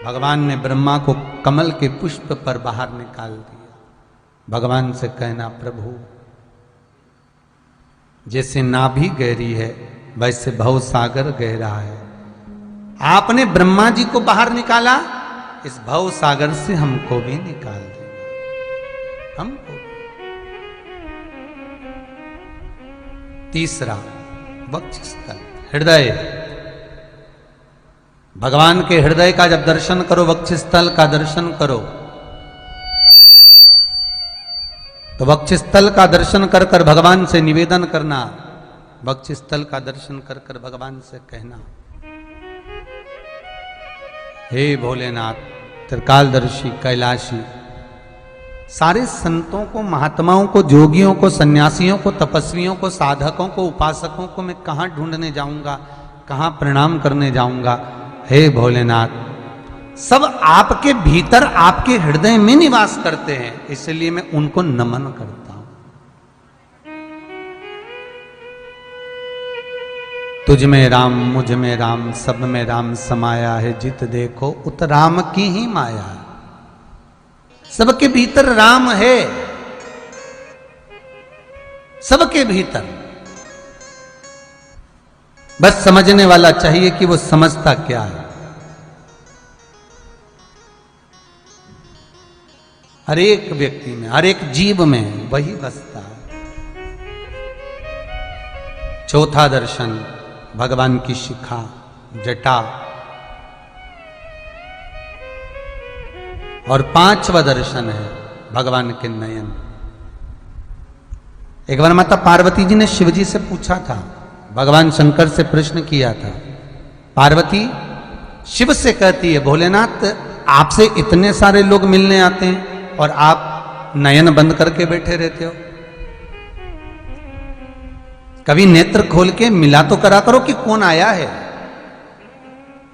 भगवान ने ब्रह्मा को कमल के पुष्प पर बाहर निकाल दिया। भगवान से कहना, प्रभु जैसे नाभि गहरी है वैसे भव सागर गहरा है। आपने ब्रह्मा जी को बाहर निकाला, इस भव सागर से हमको भी निकाल दिया। हमको तीसरा वक्षस्थल, हृदय। भगवान के हृदय का जब दर्शन करो, वक्षस्थल का दर्शन करो, तो वक्षस्थल का दर्शन कर कर भगवान से निवेदन करना, वक्षस्थल का दर्शन कर कर भगवान से कहना, हे भोलेनाथ त्रिकालदर्शी कैलाशी। सारे संतों को, महात्माओं को, जोगियों को, सन्यासियों को, तपस्वियों को, साधकों को, उपासकों को मैं कहां ढूंढने जाऊंगा, कहां प्रणाम करने जाऊंगा। हे भोलेनाथ, सब आपके भीतर, आपके हृदय में निवास करते हैं, इसलिए मैं उनको नमन करता हूं। तुझ में राम, मुझ में राम, सब में राम समाया है, जित देखो उत राम की ही माया। सबके भीतर राम है, सबके भीतर। बस समझने वाला चाहिए कि वो समझता क्या है। हर एक व्यक्ति में, हर एक जीव में वही बसता है। चौथा दर्शन भगवान की शिखा, जटा। और 5वां दर्शन है भगवान के नयन। एक बार माता पार्वती जी ने शिवजी से पूछा था, भगवान शंकर से प्रश्न किया था। पार्वती शिव से कहती है, भोलेनाथ आपसे इतने सारे लोग मिलने आते हैं और आप नयन बंद करके बैठे रहते हो। कभी नेत्र खोल के मिला तो करा करो कि कौन आया है,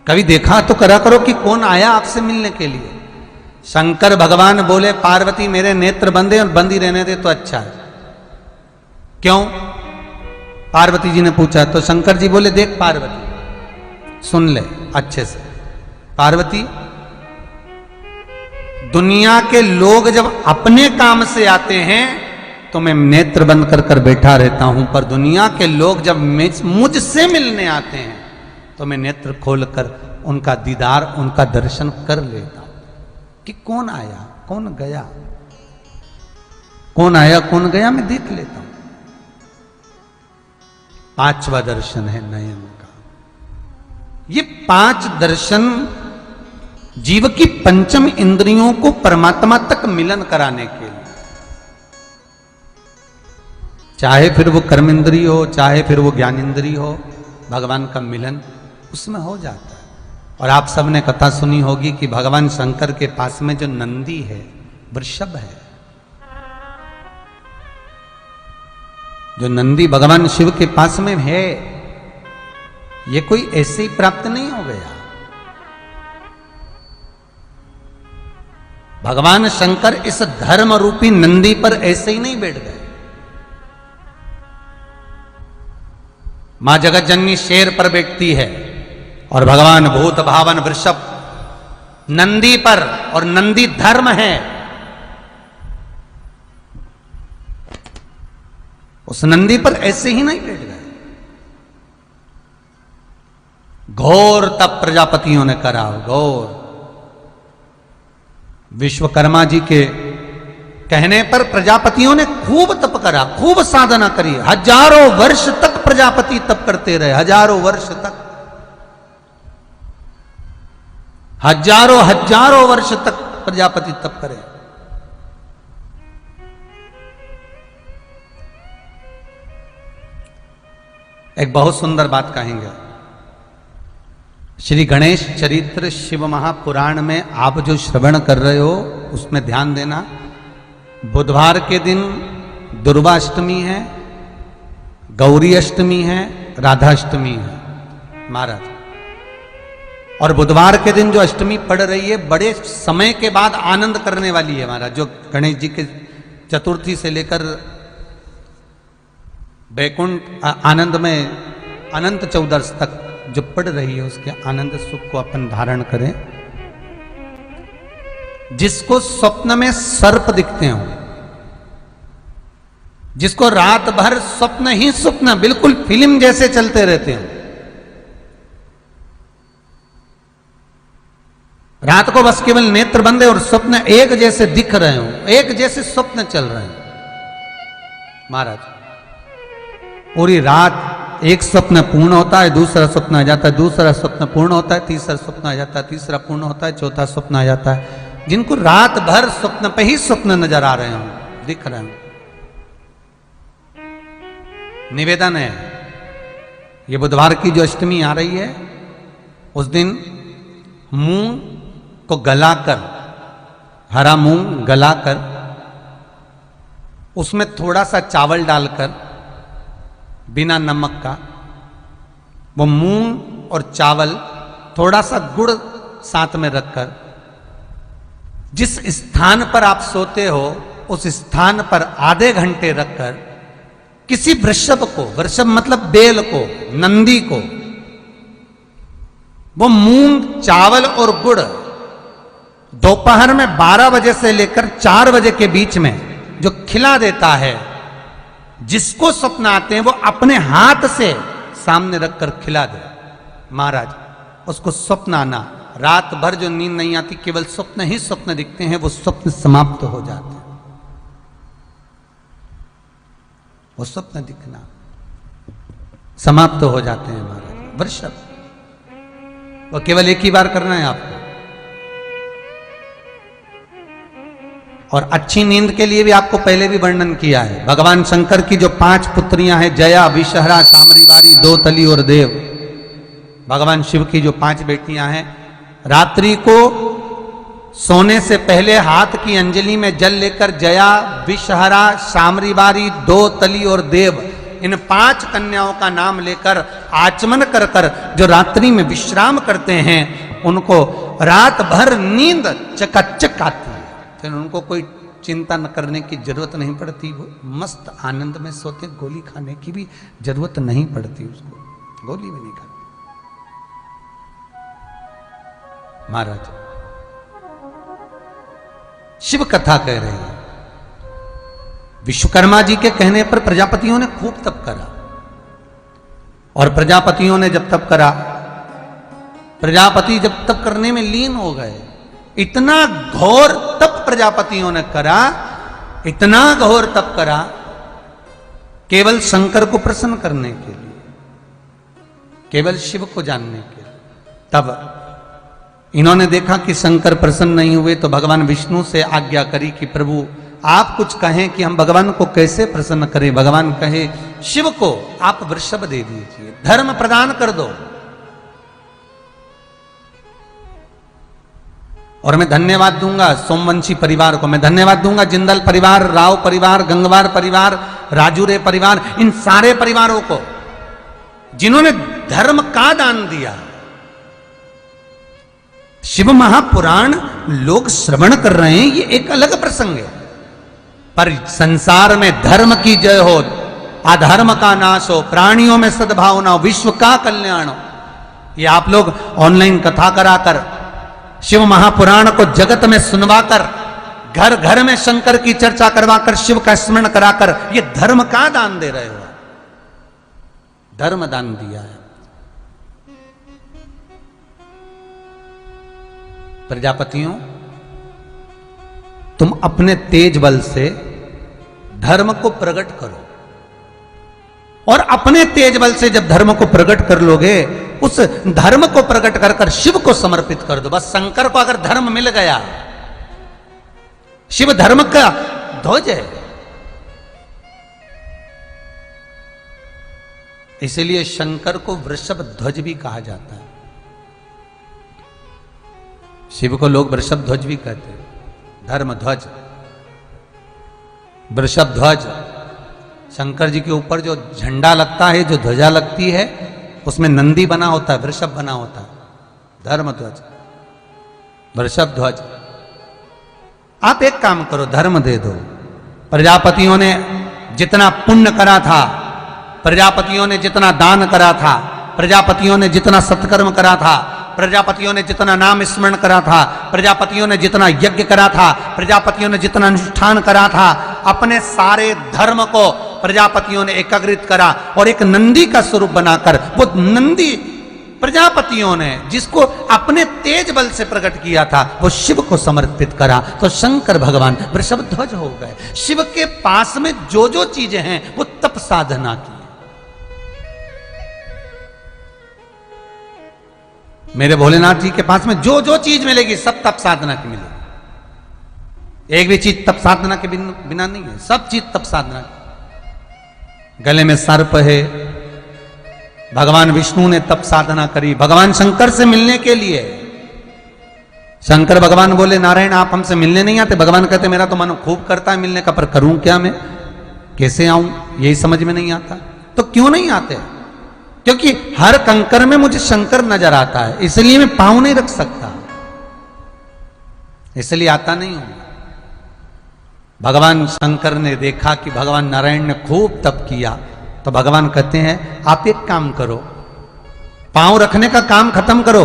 कभी देखा तो करा करो कि कौन आया आपसे मिलने के लिए। शंकर भगवान बोले, पार्वती मेरे नेत्र बंदे और बंद ही रहने दे तो अच्छा है। क्यों? पार्वती जी ने पूछा तो शंकर जी बोले, देख पार्वती सुन ले अच्छे से। पार्वती, दुनिया के लोग जब अपने काम से आते हैं तो मैं नेत्र बंद कर कर बैठा रहता हूं, पर दुनिया के लोग जब मुझसे मिलने आते हैं तो मैं नेत्र खोलकर उनका दीदार, उनका दर्शन कर लेता हूं कि कौन आया कौन गया, कौन आया कौन गया मैं देख लेता हूं। 5वां दर्शन है नयन का। ये 5 दर्शन जीव की पंचम इंद्रियों को परमात्मा तक मिलन कराने के लिए, चाहे फिर वो कर्म इंद्रिय हो, चाहे फिर वो ज्ञान इंद्रिय हो, भगवान का मिलन उसमें हो जाता है। और आप सबने कथा सुनी होगी कि भगवान शंकर के पास में जो नंदी है, वृषभ है, जो नंदी भगवान शिव के पास में है, ये कोई ऐसे ही प्राप्त नहीं हो गया। भगवान शंकर इस धर्म रूपी नंदी पर ऐसे ही नहीं बैठ गए। मां जगत जननी शेर पर बैठती है और भगवान भूत भावन वृषभ नंदी पर, और नंदी धर्म है। उस नंदी पर ऐसे ही नहीं बैठ गए, घोर तप प्रजापतियों ने करा, घोर। विश्वकर्मा जी के कहने पर प्रजापतियों ने खूब तप करा, खूब साधना करी, हजारों वर्ष तक प्रजापति तप करते रहे, हजारों वर्ष तक, हजारों वर्ष तक प्रजापति तप करे। एक बहुत सुंदर बात कहेंगे, श्री गणेश चरित्र शिव महापुराण में आप जो श्रवण कर रहे हो उसमें ध्यान देना। बुधवार के दिन दुर्गाष्टमी है, गौरी अष्टमी है, राधाष्टमी है महाराज। और बुधवार के दिन जो अष्टमी पड़ रही है बड़े समय के बाद आनंद करने वाली है महाराज। जो गणेश जी के चतुर्थी से लेकर वैकुंठ आनंद में अनंत चौदस तक जो पड़ रही है उसके आनंद सुख को अपन धारण करें। जिसको स्वप्न में सर्प दिखते हो, जिसको रात भर स्वप्न ही स्वप्न बिल्कुल फिल्म जैसे चलते रहते हो, रात को बस केवल नेत्र बंद है और स्वप्न एक जैसे दिख रहे हो, एक जैसे स्वप्न चल रहे हैं महाराज। पूरी रात एक स्वप्न पूर्ण होता है, दूसरा स्वप्न आ जाता है, दूसरा स्वप्न पूर्ण होता है, तीसरा स्वप्न आ जाता है, तीसरा पूर्ण होता है, चौथा स्वप्न आ जाता है। जिनको रात भर स्वप्न पे ही स्वप्न नजर आ रहे हो, दिख रहे हो। निवेदन है, ये बुधवार की जो अष्टमी आ रही है उस दिन मूंग को गलाकर, हरा मूंग गलाकर उसमें थोड़ा सा चावल डालकर बिना नमक का, वो मूंग और चावल थोड़ा सा गुड़ साथ में रखकर जिस स्थान पर आप सोते हो उस स्थान पर आधे घंटे रखकर किसी वृषभ को, वृषभ मतलब बेल को, नंदी को, वो मूंग चावल और गुड़ दोपहर में 12 बजे से लेकर 4 बजे के बीच में जो खिला देता है, जिसको स्वप्न आते हैं वो अपने हाथ से सामने रखकर खिला दे महाराज। उसको स्वप्न आना, रात भर जो नींद नहीं आती, केवल स्वप्न ही स्वप्न दिखते हैं, वो स्वप्न समाप्त हो जाते हैं। वो स्वप्न दिखना समाप्त हो जाते हैं महाराज। वृषभ वो केवल एक ही बार करना है आपको। और अच्छी नींद के लिए भी आपको पहले भी वर्णन किया है। भगवान शंकर की जो 5 पुत्रियां हैं, जया, विषहरा, सामरीवारी, दोतली और देव, भगवान शिव की जो 5 बेटियां हैं, रात्रि को सोने से पहले हाथ की अंजलि में जल लेकर जया, विषहरा, सामरीवारी, दोतली और देव, इन 5 कन्याओं का नाम लेकर आचमन कर कर जो रात्रि में विश्राम करते हैं, उनको रात भर नींद चकाचक आती है। फिर उनको कोई चिंता न करने की जरूरत नहीं पड़ती, वो मस्त आनंद में सोते, गोली खाने की भी जरूरत नहीं पड़ती, उसको गोली भी नहीं खाती महाराज। शिव कथा कह रहे हैं, विश्वकर्मा जी के कहने पर प्रजापतियों ने खूब तप करा। और प्रजापतियों ने जब तप करा, प्रजापति जब तप करने में लीन हो गए, इतना घोर तप प्रजापतियों ने करा, इतना घोर तप करा, केवल शंकर को प्रसन्न करने के लिए, केवल शिव को जानने के लिए। तब इन्होंने देखा कि शंकर प्रसन्न नहीं हुए, तो भगवान विष्णु से आज्ञा करी कि प्रभु आप कुछ कहें कि हम भगवान को कैसे प्रसन्न करें। भगवान कहे, शिव को आप वृषभ दे दीजिए, धर्म प्रदान कर दो, और मैं धन्यवाद दूंगा सोमवंशी परिवार को, मैं धन्यवाद दूंगा जिंदल परिवार, राव परिवार, गंगवार परिवार, राजूरे परिवार, इन सारे परिवारों को जिन्होंने धर्म का दान दिया। शिव महापुराण लोग श्रवण कर रहे हैं, ये एक अलग प्रसंग है, पर संसार में धर्म की जय हो अधर्म का नाश हो, प्राणियों में सद्भावना हो, विश्व का कल्याण हो। ये आप लोग ऑनलाइन कथा कराकर, शिव महापुराण को जगत में सुनवाकर, घर घर में शंकर की चर्चा करवाकर, शिव का स्मरण कराकर, ये धर्म का दान दे रहे हो। धर्म दान दिया है। प्रजापतियों, तुम अपने तेज बल से धर्म को प्रकट करो, और अपने तेज बल से जब धर्म को प्रकट कर लोगे, उस धर्म को प्रकट कर कर शिव को समर्पित कर दो। बस शंकर को अगर धर्म मिल गया, शिव धर्म का ध्वज है। इसलिए शंकर को वृषभ ध्वज भी कहा जाता है। शिव को लोग वृषभ ध्वज भी कहते हैं, धर्म ध्वज, वृषभ ध्वज। शंकर जी के ऊपर जो झंडा लगता है, जो ध्वजा लगती है, उसमें नंदी बना होता है, वृषभ बना होता है, धर्म ध्वज, वृषभ ध्वज। आप एक काम करो, धर्म दे दो। प्रजापतियों ने जितना पुण्य करा था, प्रजापतियों ने जितना दान करा था, प्रजापतियों ने जितना सत्कर्म करा था, प्रजापतियों ने जितना नाम स्मरण करा था, प्रजापतियों ने जितना यज्ञ करा था, प्रजापतियों ने जितना अनुष्ठान करा था, अपने सारे धर्म को प्रजापतियों ने एकाग्रित करा और एक नंदी का स्वरूप बनाकर, वो नंदी प्रजापतियों ने जिसको अपने तेज बल से प्रकट किया था, वो शिव को समर्पित करा। तो शंकर भगवान वृषभ ध्वज हो गए। शिव के पास में जो जो चीजें हैं वो तप साधना की। मेरे भोलेनाथ जी के पास में जो जो चीज मिलेगी सब तप साधना की मिलेगी। एक भी चीज तप साधना के बिना नहीं है, सब चीज तप साधना की। गले में सर्प है, भगवान विष्णु ने तप साधना करी भगवान शंकर से मिलने के लिए। शंकर भगवान बोले, नारायण आप हमसे मिलने नहीं आते? भगवान कहते, मेरा तो मन खूब करता है मिलने का, पर करूं क्या मैं, कैसे आऊं, यही समझ में नहीं आता। तो क्यों नहीं आते? क्योंकि हर कंकर में मुझे शंकर नजर आता है, इसलिए मैं पांव नहीं रख सकता, इसलिए आता नहीं हूं। भगवान शंकर ने देखा कि भगवान नारायण ने खूब तप किया, तो भगवान कहते हैं आप एक काम करो, पांव रखने का काम खत्म करो।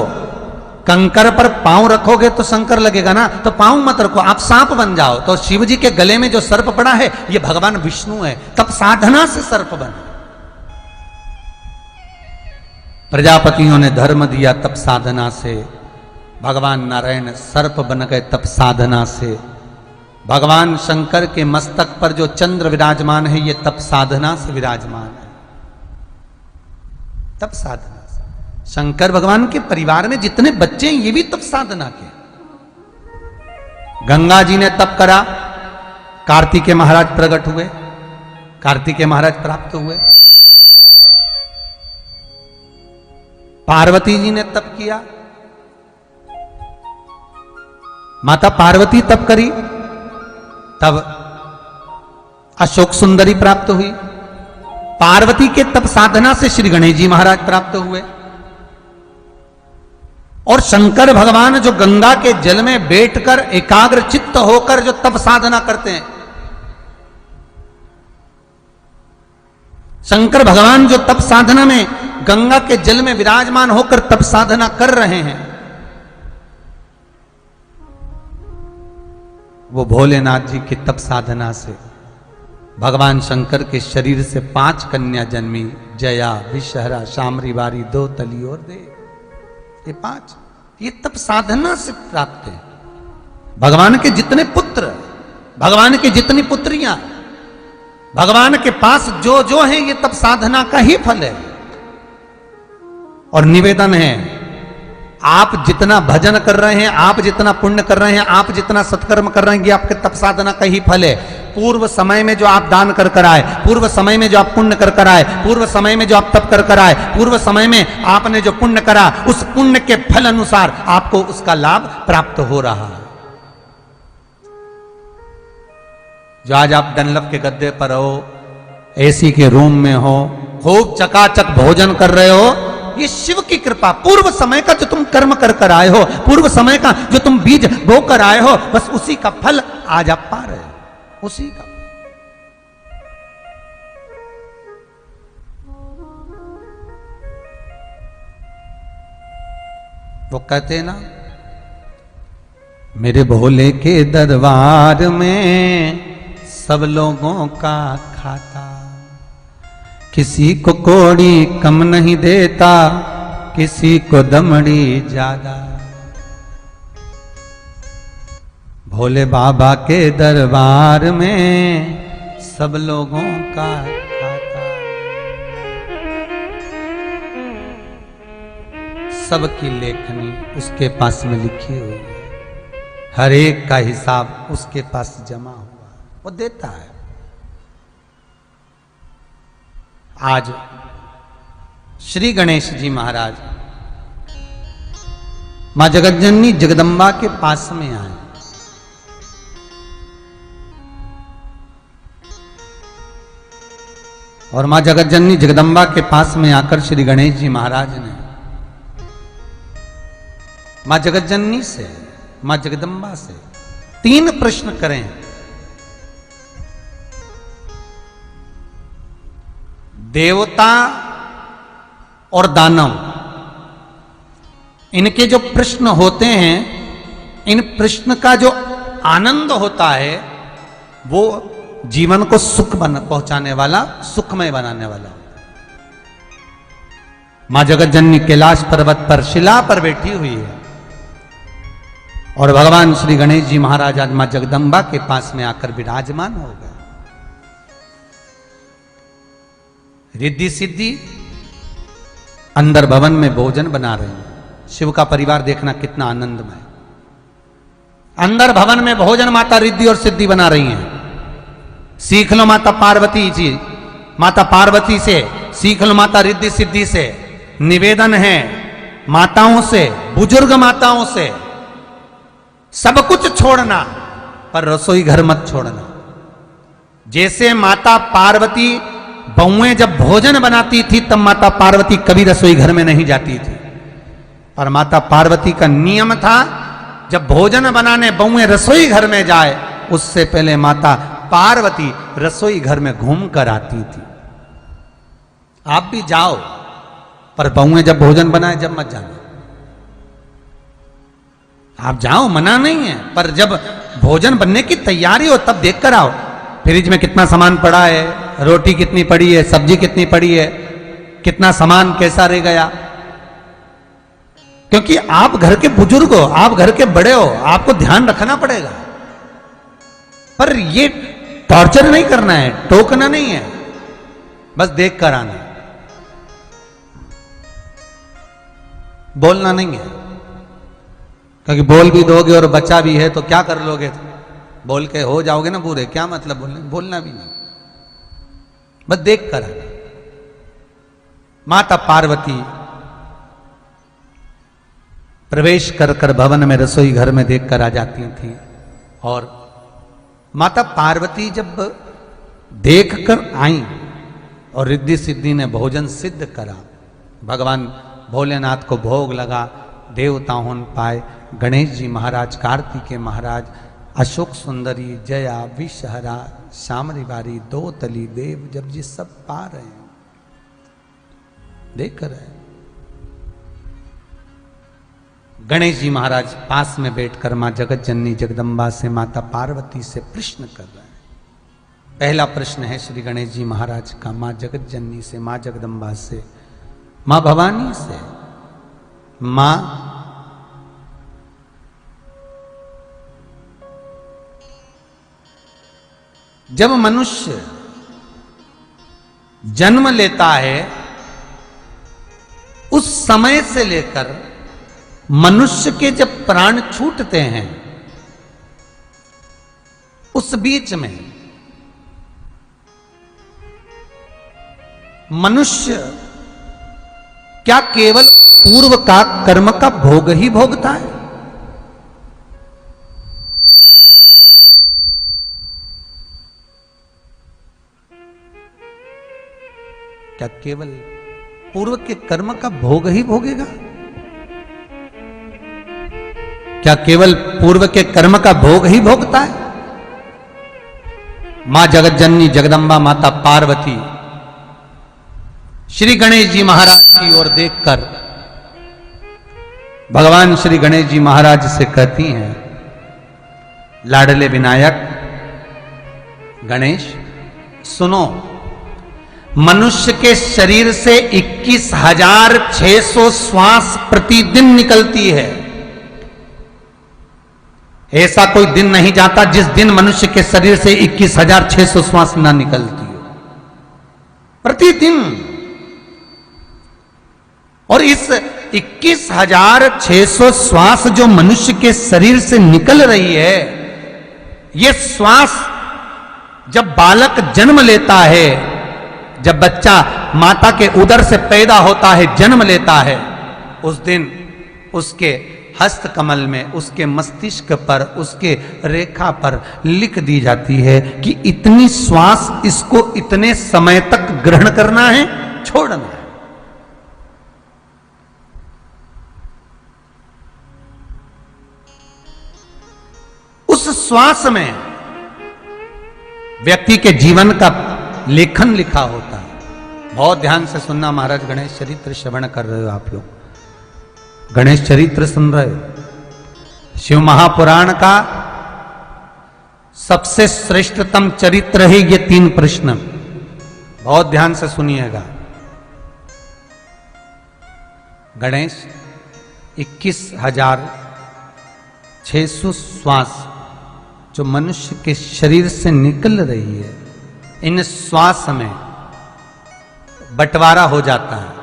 कंकर पर पांव रखोगे तो शंकर लगेगा ना, तो पांव मत रखो, आप सांप बन जाओ। तो शिव जी के गले में जो सर्प पड़ा है, ये भगवान विष्णु है, तप साधना से सर्प बने। प्रजापतियों ने धर्म दिया तप साधना से, भगवान नारायण सर्प बन गए तप साधना से। भगवान शंकर के मस्तक पर जो चंद्र विराजमान है, ये तप साधना से विराजमान है, तप साधना से। शंकर भगवान के परिवार में जितने बच्चे हैं, ये भी तप साधना के। गंगा जी ने तप करा, कार्तिकेय महाराज प्रकट हुए, कार्तिकेय महाराज प्राप्त हुए। पार्वती जी ने तप किया, माता पार्वती तप करी, तब अशोक सुंदरी प्राप्त हुई। पार्वती के तप साधना से श्री गणेश जी महाराज प्राप्त हुए। और शंकर भगवान जो गंगा के जल में बैठकर एकाग्र चित्त होकर जो तप साधना करते हैं, शंकर भगवान जो तप साधना में गंगा के जल में विराजमान होकर तप साधना कर रहे हैं, वो भोलेनाथ जी की तप साधना से भगवान शंकर के शरीर से 5 कन्या जन्मी, जया, विषहरा, शामरी, बारी, दो तली और दे। ये 5 ये तप साधना से प्राप्त है। भगवान के जितने पुत्र, भगवान की जितनी पुत्रियां, भगवान के पास जो जो है, ये तप साधना का ही फल है। और निवेदन है, आप जितना भजन कर रहे हैं, आप जितना पुण्य कर रहे हैं, आप जितना सत्कर्म कर रहे हैं, ये आपके तप साधना का ही फल है। पूर्व समय में जो आप दान कर कर आए, पूर्व समय में जो आप पुण्य कर कर आए, पूर्व समय में जो आप तप कर कर आए, पूर्व समय में आपने जो पुण्य करा, उस पुण्य के फल अनुसार आपको उसका लाभ प्राप्त हो रहा है। जो आज आप डनलप के गद्दे पर हो, एसी के रूम में हो, खूब चकाचक भोजन कर रहे हो, ये शिव की कृपा। पूर्व समय का जो तुम कर्म कर कर आए हो, पूर्व समय का जो तुम बीज बो कर आए हो, बस उसी का फल आज आप पा रहे हो, उसी का। वो कहते ना, मेरे भोले के दरबार में सब लोगों का खाता, किसी को कौड़ी कम नहीं देता, किसी को दमड़ी ज्यादा। भोले बाबा के दरबार में सब लोगों का खाता, सबकी लेखनी उसके पास में लिखी हुई है, हर एक का हिसाब उसके पास जमा हुआ, वो देता है। आज श्री गणेश जी महाराज मां जगतजननी जगदम्बा के पास में आए। और मां जगतजननी जगदम्बा के पास में आकर श्री गणेश जी महाराज ने मां जगतजननी से, मां जगदम्बा से 3 प्रश्न करें। देवता और दानव, इनके जो प्रश्न होते हैं, इन प्रश्न का जो आनंद होता है वो जीवन को सुख पहुंचाने वाला, सुखमय बनाने वाला। मां जगतजननी कैलाश पर्वत पर शिला पर बैठी हुई है और भगवान श्री गणेश जी महाराज आज मां जगदम्बा के पास में आकर विराजमान हो गए। रिद्धि सिद्धि अंदर भवन में भोजन बना रहे हैं। शिव का परिवार देखना कितना आनंदमय। अंदर भवन में भोजन माता रिद्धि और सिद्धि बना रही हैं। सीख लो माता पार्वती जी, माता पार्वती से सीख लो, माता रिद्धि सिद्धि से। निवेदन है माताओं से, बुजुर्ग माताओं से, सब कुछ छोड़ना पर रसोई घर मत छोड़ना। जैसे माता पार्वती बहुएं जब भोजन बनाती थी तब माता पार्वती कभी रसोई घर में नहीं जाती थी, पर माता पार्वती का नियम था जब भोजन बनाने बहुएं रसोई घर में जाए उससे पहले माता पार्वती रसोई घर में घूम कर आती थी। आप भी जाओ पर बहुएं जब भोजन बनाए जब मत जाना। आप जाओ, मना नहीं है, पर जब भोजन बनने की तैयारी हो तब देख कर आओ। फ्रिज में कितना सामान पड़ा है, रोटी कितनी पड़ी है, सब्जी कितनी पड़ी है, कितना सामान कैसा रह गया। क्योंकि आप घर के बुजुर्ग हो, आप घर के बड़े हो, आपको ध्यान रखना पड़ेगा। पर ये टॉर्चर नहीं करना है, टोकना नहीं है, बस देख कर आना, बोलना नहीं है। क्योंकि बोल भी दोगे और बच्चा भी है तो क्या कर लोगे, बोल के हो जाओगे ना पूरे, क्या मतलब बोलने, बोलना भी नहीं, बस देख कर आना। माता पार्वती प्रवेश कर कर भवन में रसोई घर में देख कर आ जाती थी। और माता पार्वती जब देख कर आई और रिद्धि सिद्धि ने भोजन सिद्ध करा, भगवान भोलेनाथ को भोग लगा, देवता होन पाए, गणेश जी महाराज, कार्तिकेय महाराज, अशोक सुंदरी, जया, विषहरा, शामरी बारी, दो तली देव, जब जी सब पा रहे हैं, देख रहे हैं। गणेश जी महाराज पास में बैठकर मां जगतजननी जगदम्बा से, माता पार्वती से प्रश्न कर रहे हैं। पहला प्रश्न है श्री गणेश जी महाराज का मां जगतजननी से, मां जगदम्बा से, मां भवानी से। मां जब मनुष्य जन्म लेता है उस समय से लेकर मनुष्य के जब प्राण छूटते हैं उस बीच में मनुष्य क्या केवल पूर्व का कर्म का भोग ही भोगता है? क्या केवल पूर्व के कर्म का भोग ही भोगेगा? क्या केवल पूर्व के कर्म का भोग ही भोगता है? मां जगतजननी जगदम्बा माता पार्वती श्री गणेश जी महाराज की ओर देखकर भगवान श्री गणेश जी महाराज से कहती हैं, लाडले विनायक गणेश सुनो, मनुष्य के शरीर से 21,600 श्वास प्रतिदिन निकलती है। ऐसा कोई दिन नहीं जाता जिस दिन मनुष्य के शरीर से 21,600 श्वास ना निकलती हो, प्रतिदिन। और इस 21,600 श्वास जो मनुष्य के शरीर से निकल रही है, ये श्वास जब बालक जन्म लेता है, जब बच्चा माता के उदर से पैदा होता है, जन्म लेता है, उस दिन उसके हस्त कमल में, उसके मस्तिष्क पर, उसके रेखा पर लिख दी जाती है कि इतनी श्वास इसको इतने समय तक ग्रहण करना है, छोड़ना है। उस श्वास में व्यक्ति के जीवन का लेखन लिखा होता है। बहुत ध्यान से सुनना महाराज, गणेश चरित्र श्रवण कर रहे हो आप लोग, गणेश चरित्र सुन रहे हो। शिव महापुराण का सबसे श्रेष्ठतम चरित्र है ये 3 प्रश्न, बहुत ध्यान से सुनिएगा। गणेश 21,600 श्वास जो मनुष्य के शरीर से निकल रही है, इन श्वास में बंटवारा हो जाता है।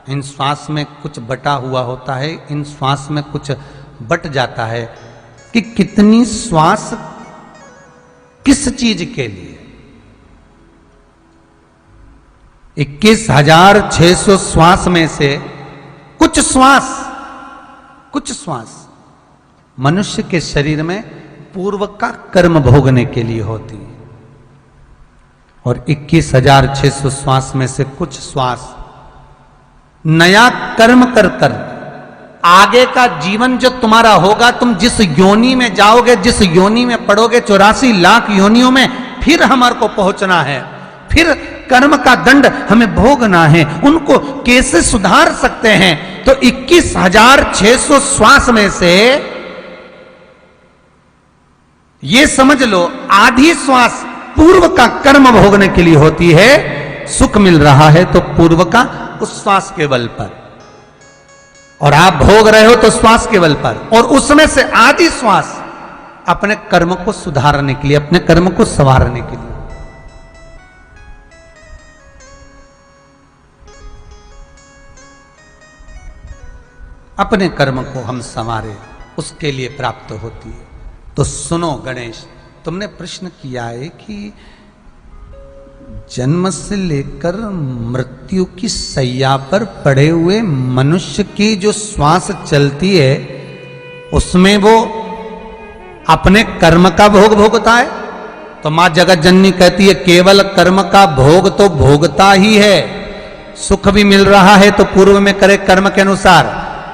इन श्वास में कुछ बटा हुआ होता है, इन श्वास में कुछ बट जाता है कि कितनी श्वास किस चीज के लिए। 21,600 श्वास में से कुछ श्वास मनुष्य के शरीर में पूर्व का कर्म भोगने के लिए होती है, और 21,600 श्वास में से कुछ श्वास नया कर्म कर कर आगे का जीवन जो तुम्हारा होगा, तुम जिस योनि में जाओगे, जिस योनि में पड़ोगे, 84 लाख योनियों में फिर हमारे को पहुंचना है, फिर कर्म का दंड हमें भोगना है, उनको कैसे सुधार सकते हैं। तो 21,600 श्वास में से ये समझ लो आधी श्वास पूर्व का कर्म भोगने के लिए होती है। सुख मिल रहा है तो पूर्व का उस श्वास के बल पर, और आप भोग रहे हो तो श्वास के बल पर, और उसमें से आधी श्वास अपने कर्म को सुधारने के लिए, अपने कर्म को संवारने के लिए। अपने कर्म को हम संवारे, उसके लिए प्राप्त होती है। तो सुनो गणेश, तुमने प्रश्न किया है कि जन्म से लेकर मृत्यु की सैया पर पड़े हुए मनुष्य की जो श्वास चलती है, उसमें वो अपने कर्म का भोग भोगता है। तो मां जगत जननी कहती है केवल कर्म का भोग तो भोगता ही है। सुख भी मिल रहा है तो पूर्व में करे कर्म के अनुसार,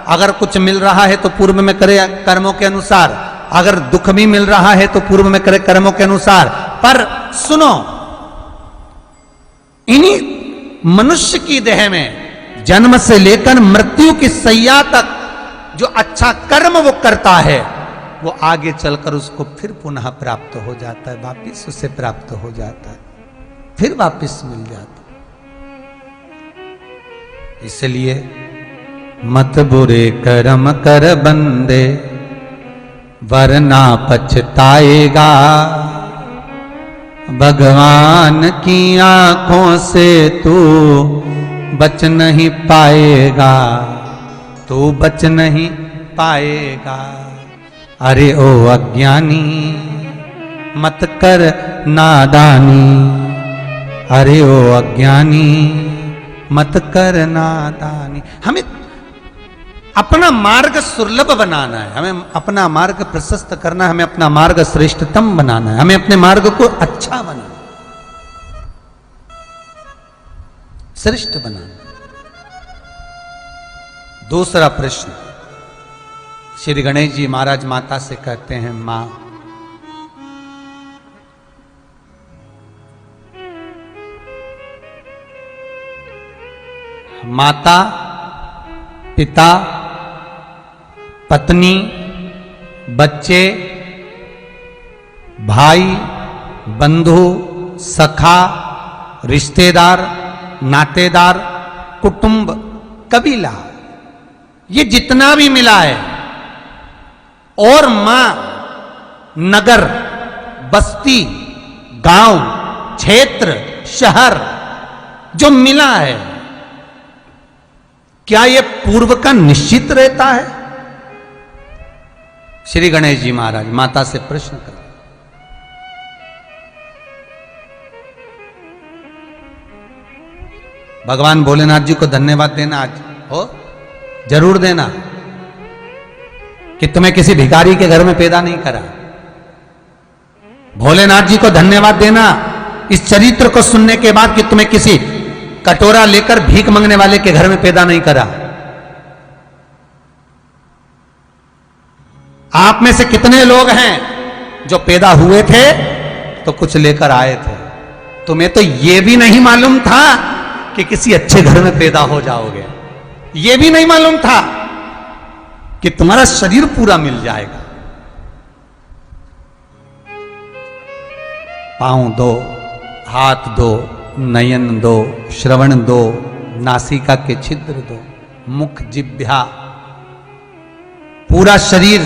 अगर कुछ मिल रहा है तो पूर्व में करे कर्मों के अनुसार, अगर दुख भी मिल रहा है तो पूर्व में करे कर्मों के अनुसार। पर सुनो, इन्हीं मनुष्य की देह में जन्म से लेकर मृत्यु की सैया तक जो अच्छा कर्म वो करता है, वो आगे चलकर उसको फिर पुनः प्राप्त हो जाता है, वापिस उसे प्राप्त हो जाता है, फिर वापिस मिल जाता है। इसलिए मत बुरे कर्म कर बंदे, वरना पछताएगा। भगवान की आंखों से तू बच नहीं पाएगा, तू बच नहीं पाएगा। अरे ओ अज्ञानी मत कर नादानी, अरे ओ अज्ञानी मत कर नादानी। हमें अपना मार्ग सुलभ बनाना है, हमें अपना मार्ग प्रशस्त करना है, हमें अपना मार्ग श्रेष्ठतम बनाना है, हमें अपने मार्ग को अच्छा बनाना, श्रेष्ठ बनाना। दूसरा प्रश्न, श्री गणेश जी महाराज माता से कहते हैं, मां माता पिता पत्नी, बच्चे, भाई, बंधु, सखा, रिश्तेदार, नातेदार, कुटुंब, कबीला, ये जितना भी मिला है, और मां, नगर, बस्ती, गांव, क्षेत्र, शहर जो मिला है, क्या यह पूर्व का निश्चित रहता है? श्री गणेश जी महाराज माता से प्रश्न कर, भगवान भोलेनाथ जी को धन्यवाद देना आज हो, जरूर देना कि तुम्हें किसी भिखारी के घर में पैदा नहीं करा। भोलेनाथ जी को धन्यवाद देना इस चरित्र को सुनने के बाद कि तुम्हें किसी कटोरा लेकर भीख मांगने वाले के घर में पैदा नहीं करा। आप में से कितने लोग हैं जो पैदा हुए थे तो कुछ लेकर आए थे, तुम्हें तो यह भी नहीं मालूम था कि किसी अच्छे घर में पैदा हो जाओगे, यह भी नहीं मालूम था कि तुम्हारा शरीर पूरा मिल जाएगा। पांव दो, हाथ दो, नयन दो, श्रवण दो, नासिका के छिद्र दो, मुख, जिह्वा, पूरा शरीर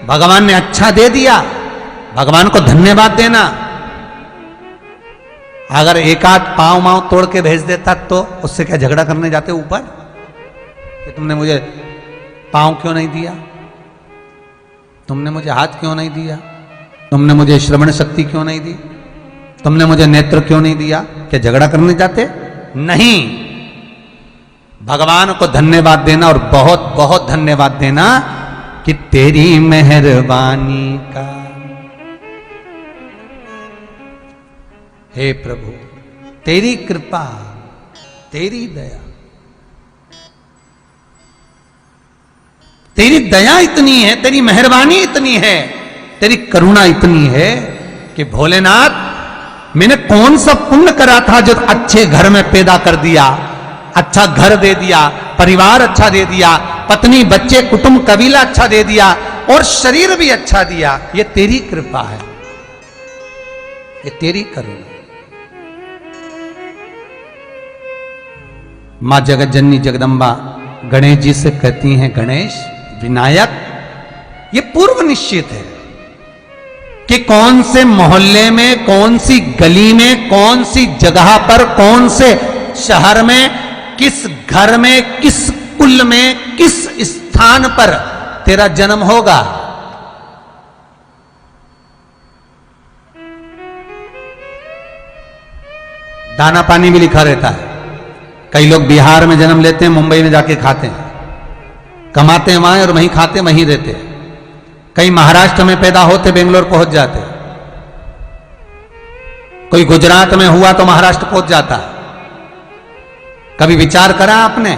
भगवान ने अच्छा दे दिया। भगवान को धन्यवाद देना। अगर एक आध पांव मांव तोड़ के भेज देता तो उससे क्या झगड़ा करने जाते ऊपर कि तुमने मुझे पांव क्यों नहीं दिया, तुमने मुझे हाथ क्यों नहीं दिया, तुमने मुझे श्रवण शक्ति क्यों नहीं दी, तुमने मुझे नेत्र क्यों नहीं दिया, क्या झगड़ा करने जाते? नहीं, भगवान को धन्यवाद देना और बहुत बहुत धन्यवाद देना कि तेरी मेहरबानी का, हे प्रभु तेरी कृपा, तेरी दया, तेरी दया इतनी है, तेरी मेहरबानी इतनी है, तेरी करुणा इतनी है कि भोलेनाथ मैंने कौन सा पुण्य करा था जो अच्छे घर में पैदा कर दिया, अच्छा घर दे दिया, परिवार अच्छा दे दिया, पत्नी, बच्चे, कुटुंब, कबीला अच्छा दे दिया और शरीर भी अच्छा दिया। ये तेरी कृपा है, ये तेरी करुणा। मां जगत जननी जगदम्बा गणेश जी से कहती हैं, गणेश विनायक, ये पूर्व निश्चित है कि कौन से मोहल्ले में, कौन सी गली में, कौन सी जगह पर, कौन से शहर में, किस घर में, किस कुल में, किस स्थान पर तेरा जन्म होगा। दाना पानी भी लिखा रहता है। कई लोग बिहार में जन्म लेते हैं, मुंबई में जाके खाते हैं, कमाते हैं वहां और वहीं खाते वहीं रहते हैं। कई महाराष्ट्र में पैदा होते बेंगलोर पहुंच जाते, कोई गुजरात में हुआ तो महाराष्ट्र पहुंच जाता। कभी विचार करा आपने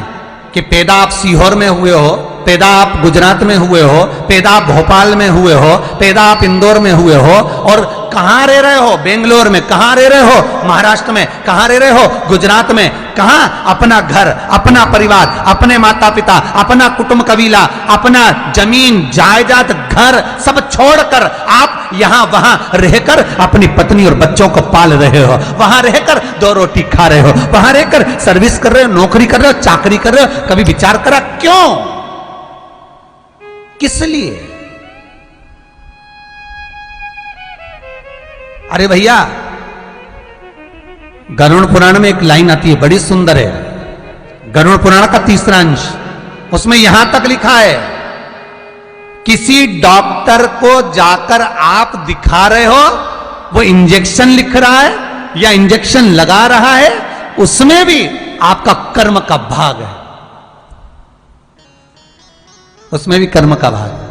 कि पैदा आप सीहोर में हुए हो, पैदा आप गुजरात में हुए हो, पैदा आप भोपाल में हुए हो, पैदा आप इंदौर में हुए हो और कहां रह रहे हो? बेंगलोर में। कहां रह रहे हो? महाराष्ट्र में। कहां रह रहे हो? गुजरात में। कहां? अपना घर, अपना परिवार, अपने माता पिता, अपना कुटुंब कबीला, अपना जमीन जायदाद घर सब छोड़कर आप यहां वहां रहकर अपनी पत्नी और बच्चों को पाल रहे हो, वहां रहकर दो रोटी खा रहे हो, वहां रहकर सर्विस कर रहे हो, नौकरी कर रहे हो, चाकरी कर रहे हो। कभी विचार करा क्यों? किस लिए? अरे भैया, गरुड़ पुराण में एक लाइन आती है, बड़ी सुंदर है। गरुड़ पुराण का 3रा अंश, उसमें यहां तक लिखा है, किसी डॉक्टर को जाकर आप दिखा रहे हो, वो इंजेक्शन लिख रहा है या इंजेक्शन लगा रहा है, उसमें भी आपका कर्म का भाग है, उसमें भी कर्म का भाग है।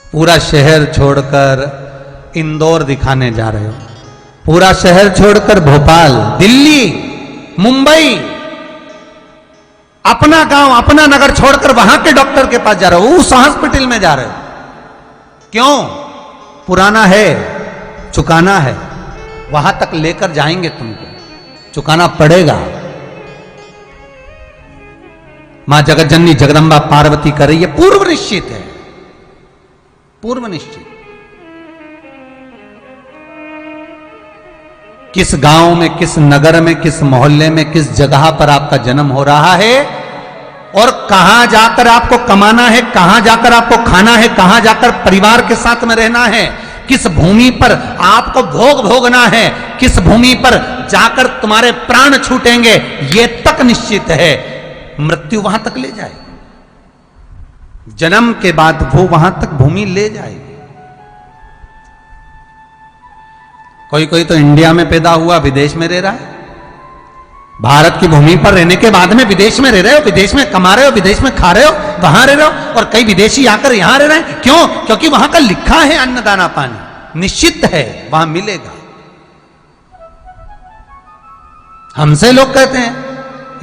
पूरा शहर छोड़कर इंदौर दिखाने जा रहे हो, पूरा शहर छोड़कर भोपाल, दिल्ली, मुंबई, अपना गांव, अपना नगर छोड़कर वहां के डॉक्टर के पास जा रहे हो, उस हॉस्पिटल में जा रहे हो। क्यों? पुराना है, चुकाना है, वहां तक लेकर जाएंगे, तुमको चुकाना पड़ेगा। मां जगत जननी जगदम्बा पार्वती कर रही है, पूर्व निश्चित है, पूर्व निश्चित। किस गांव में, किस नगर में, किस मोहल्ले में, किस जगह पर आपका जन्म हो रहा है और कहां जाकर आपको कमाना है, कहां जाकर आपको खाना है, कहां जाकर परिवार के साथ में रहना है, किस भूमि पर आपको भोग भोगना है, किस भूमि पर जाकर तुम्हारे प्राण छूटेंगे, ये तक निश्चित है। मृत्यु वहां तक ले जाएगी, जन्म के बाद वो वहां तक भूमि ले जाएगी। कोई कोई तो इंडिया में पैदा हुआ, विदेश में रह रहा है। भारत की भूमि पर रहने के बाद में विदेश में रह रहे हो, विदेश में कमा रहे हो, विदेश में खा रहे हो, वहां रह रहे हो, और कई विदेशी आकर यहां रह रहे हैं। क्यों? क्योंकि वहां का लिखा है अन्नदाना पानी, निश्चित है वहां मिलेगा। हमसे लोग कहते हैं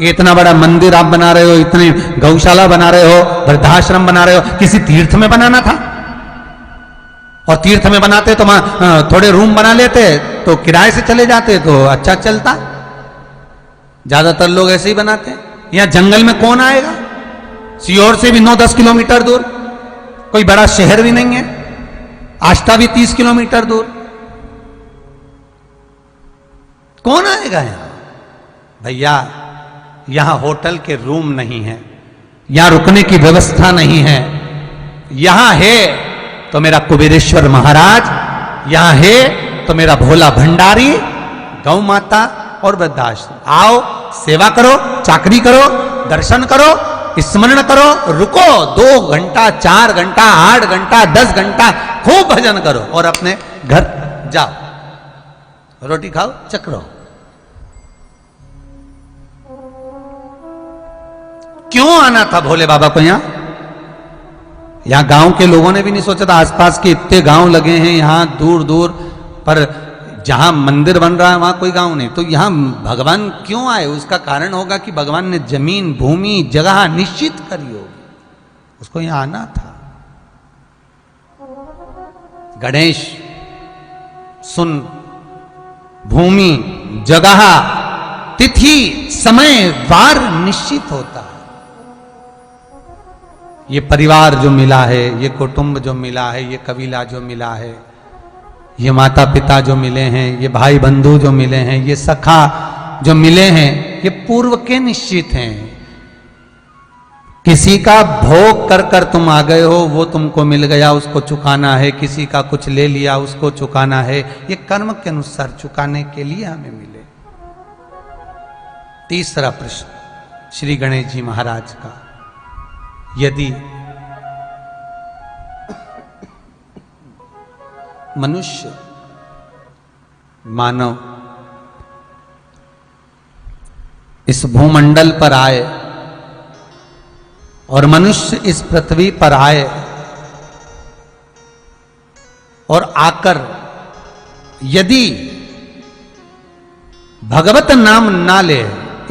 ये इतना बड़ा मंदिर आप बना रहे हो, इतनी गौशाला बना रहे हो, वृद्धाश्रम बना रहे हो, किसी तीर्थ में बनाना था। और तीर्थ में बनाते तो थोड़े रूम बना लेते तो किराए से चले जाते तो अच्छा चलता। ज्यादातर लोग ऐसे ही बनाते हैं। यहां जंगल में कौन आएगा? सीहोर से भी 9-10 किलोमीटर दूर, कोई बड़ा शहर भी नहीं है, आष्टा भी 30 किलोमीटर दूर, कौन आएगा यहां? भैया यहां होटल के रूम नहीं है, यहां रुकने की व्यवस्था नहीं है। यहां है तो मेरा कुबेरेश्वर महाराज, यहां है तो मेरा भोला भंडारी, गौ माता और वृद्धाश्रम। आओ, सेवा करो, चाकरी करो, दर्शन करो, स्मरण करो, रुको 2 घंटा, 4 घंटा, 8 घंटा, 10 घंटा खूब भजन करो और अपने घर जाओ, रोटी खाओ, चक्रो। क्यों आना था भोले बाबा को यहां? यहां गांव के लोगों ने भी नहीं सोचा था। आसपास के इतने गांव लगे हैं यहां दूर दूर, पर जहां मंदिर बन रहा है वहां कोई गांव नहीं। तो यहां भगवान क्यों आए? उसका कारण होगा कि भगवान ने जमीन, भूमि, जगह निश्चित करी होगी, उसको यहां आना था। गणेश सुन, भूमि, जगह, तिथि, समय, वार निश्चित होता है। ये परिवार जो मिला है, ये कुटुंब जो मिला है, ये कबीला जो मिला है, ये माता पिता जो मिले हैं, ये भाई बंधु जो मिले हैं, ये सखा जो मिले हैं, ये पूर्व के निश्चित हैं। किसी का भोग कर कर तुम आ गए हो, वो तुमको मिल गया, उसको चुकाना है। किसी का कुछ ले लिया, उसको चुकाना है। ये कर्म के अनुसार चुकाने के लिए हमें मिले। तीसरा प्रश्न श्री गणेश जी महाराज का, यदि मनुष्य, मानव इस भूमंडल पर आए और मनुष्य इस पृथ्वी पर आए और आकर यदि भगवत नाम ना ले,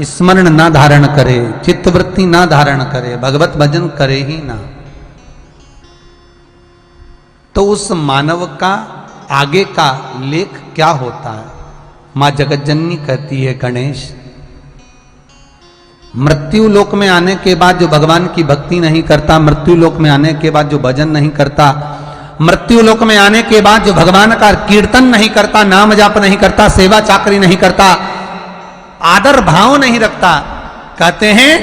स्मरण ना धारण करे, चित्तवृत्ति ना धारण करे, भगवत भजन करे ही ना, तो उस मानव का आगे का लेख क्या होता है? मां जगतजननी कहती है, गणेश मृत्यु लोक में आने के बाद जो भगवान की भक्ति नहीं करता, मृत्यु लोक में आने के बाद जो भजन नहीं करता, मृत्यु लोक में आने के बाद जो भगवान का कीर्तन नहीं करता, नाम जाप नहीं करता, सेवा चाकरी नहीं करता, आदर भाव नहीं रखता, कहते हैं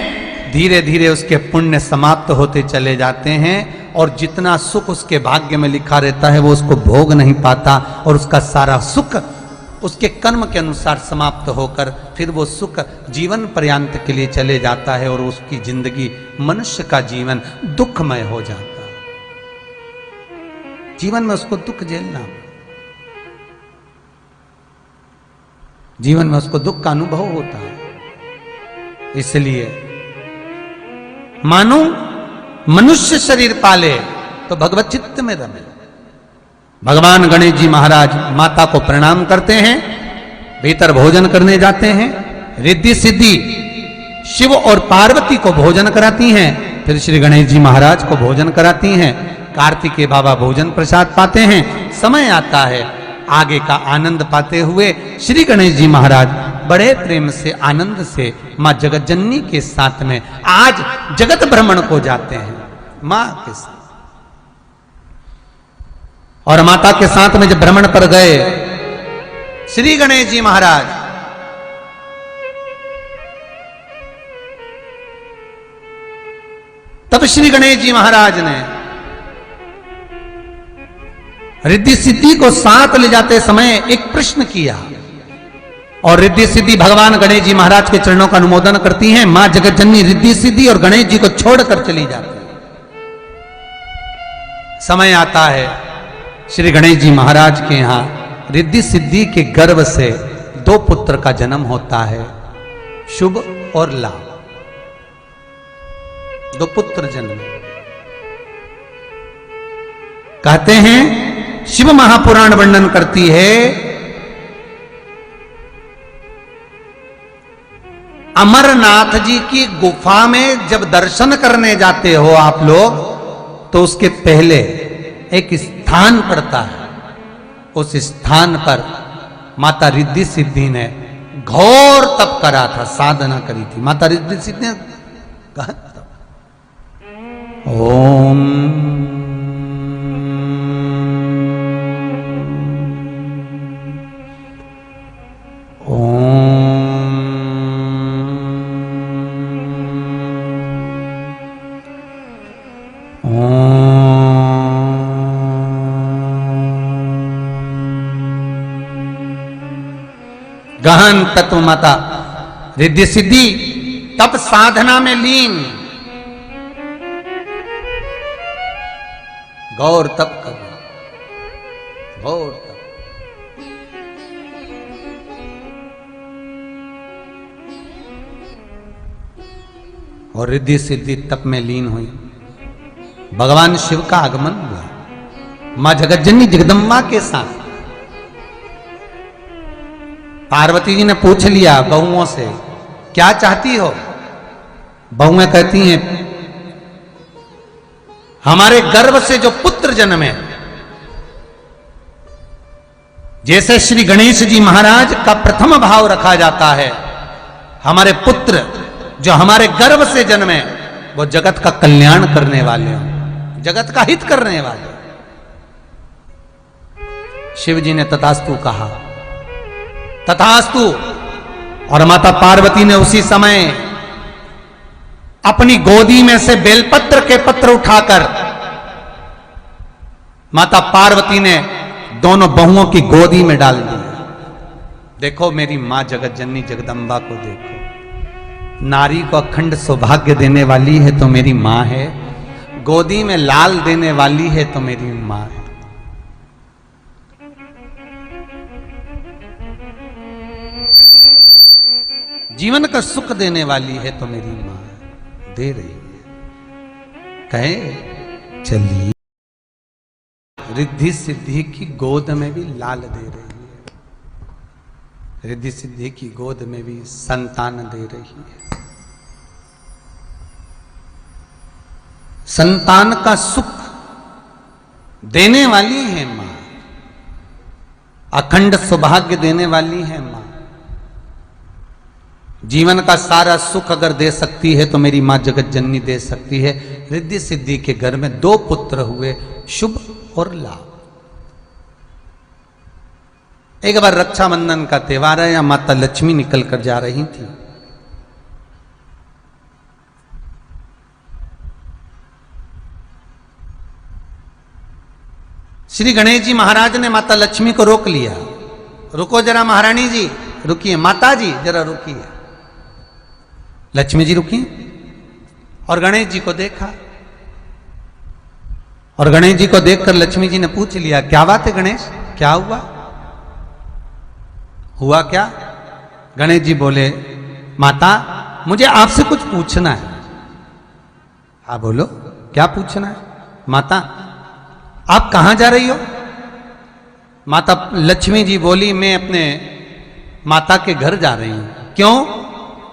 धीरे धीरे उसके पुण्य समाप्त होते चले जाते हैं और जितना सुख उसके भाग्य में लिखा रहता है वो उसको भोग नहीं पाता और उसका सारा सुख उसके कर्म के अनुसार समाप्त होकर फिर वो सुख जीवन पर्यंत के लिए चले जाता है और उसकी जिंदगी, मनुष्य का जीवन दुखमय हो जाता है। जीवन में उसको दुख झेलना, जीवन में उसको दुख का अनुभव होता है। इसलिए मानो मनुष्य शरीर पाले तो भगवत चित्त में रमे। भगवान गणेश जी महाराज माता को प्रणाम करते हैं, भीतर भोजन करने जाते हैं, रिद्धि सिद्धि शिव और पार्वती को भोजन कराती हैं, फिर श्री गणेश जी महाराज को भोजन कराती हैं। कार्तिकेय बाबा भोजन प्रसाद पाते हैं। समय आता है आगे का आनंद पाते हुए श्री गणेश जी महाराज बड़े प्रेम से आनंद से मां जगतजननी के साथ में आज जगत भ्रमण को जाते हैं मां के साथ। और माता के साथ में जब भ्रमण पर गए श्री गणेश जी महाराज, तब श्री गणेश जी महाराज ने रिद्धि सिद्धि को साथ ले जाते समय एक प्रश्न किया और रिद्धि सिद्धि भगवान गणेश जी महाराज के चरणों का अनुमोदन करती हैं। मां जगतजननी रिद्धि सिद्धि और गणेश जी को छोड़कर चली जाती है। समय आता है श्री गणेश जी महाराज के यहां रिद्धि सिद्धि के गर्भ से 2 पुत्र का जन्म होता है, शुभ और लाभ। 2 पुत्र जन्म। कहते हैं शिव महापुराण वर्णन करती है, अमरनाथ जी की गुफा में जब दर्शन करने जाते हो आप लोग तो उसके पहले एक स्थान पड़ता है। उस स्थान पर माता रिद्धि सिद्धि ने घोर तप करा था, साधना करी थी। माता रिद्धि सिद्धि ने कहा ओम गहन तत्व माता रिद्धि सिद्धि तप साधना में लीन, गौर तप करना, गौर तप। और रिद्धि सिद्धि तप में लीन हुई। भगवान शिव का आगमन हुआ मां जगतजननी जगदम्बा के साथ। पार्वती जी ने पूछ लिया बहुओं से, क्या चाहती हो? बहुएं कहती हैं हमारे गर्भ से जो पुत्र जन्मे, जैसे श्री गणेश जी महाराज का प्रथम भाव रखा जाता है, हमारे पुत्र जो हमारे गर्भ से जन्मे वो जगत का कल्याण करने वाले हो, जगत का हित करने वाले। शिव जी ने तथास्तु कहा, तथास्तु। और माता पार्वती ने उसी समय अपनी गोदी में से बेलपत्र के पत्र उठाकर माता पार्वती ने दोनों बहुओं की गोदी में डाल दिया। देखो मेरी मां जगतजननी जगदम्बा को देखो, नारी को अखंड सौभाग्य देने वाली है तो मेरी मां है, गोदी में लाल देने वाली है तो मेरी मां है। जीवन का सुख देने वाली है तो मेरी मां दे रही है। कहे चलिए रिद्धि सिद्धि की गोद में भी लाल दे रही है, रिद्धि सिद्धि की गोद में भी संतान दे रही है। संतान का सुख देने वाली है मां, अखंड सौभाग्य देने वाली है मां। जीवन का सारा सुख अगर दे सकती है तो मेरी मां जगतजननी दे सकती है। रिद्धि सिद्धि के घर में 2 पुत्र हुए, शुभ और लाभ। एक बार रक्षाबंधन का त्योहार है, या माता लक्ष्मी निकल कर जा रही थी। श्री गणेश जी महाराज ने माता लक्ष्मी को रोक लिया, रुको जरा महारानी जी, रुकिए, माता जी जरा रुकिए। लक्ष्मी जी रुकी और गणेश जी को देखा, और गणेश जी को देखकर लक्ष्मी जी ने पूछ लिया, क्या बात है गणेश, क्या हुआ? हुआ क्या? गणेश जी बोले, माता मुझे आपसे कुछ पूछना है। हाँ बोलो, क्या पूछना है? माता आप कहां जा रही हो? माता लक्ष्मी जी बोली, मैं अपने माता के घर जा रही हूं। क्यों?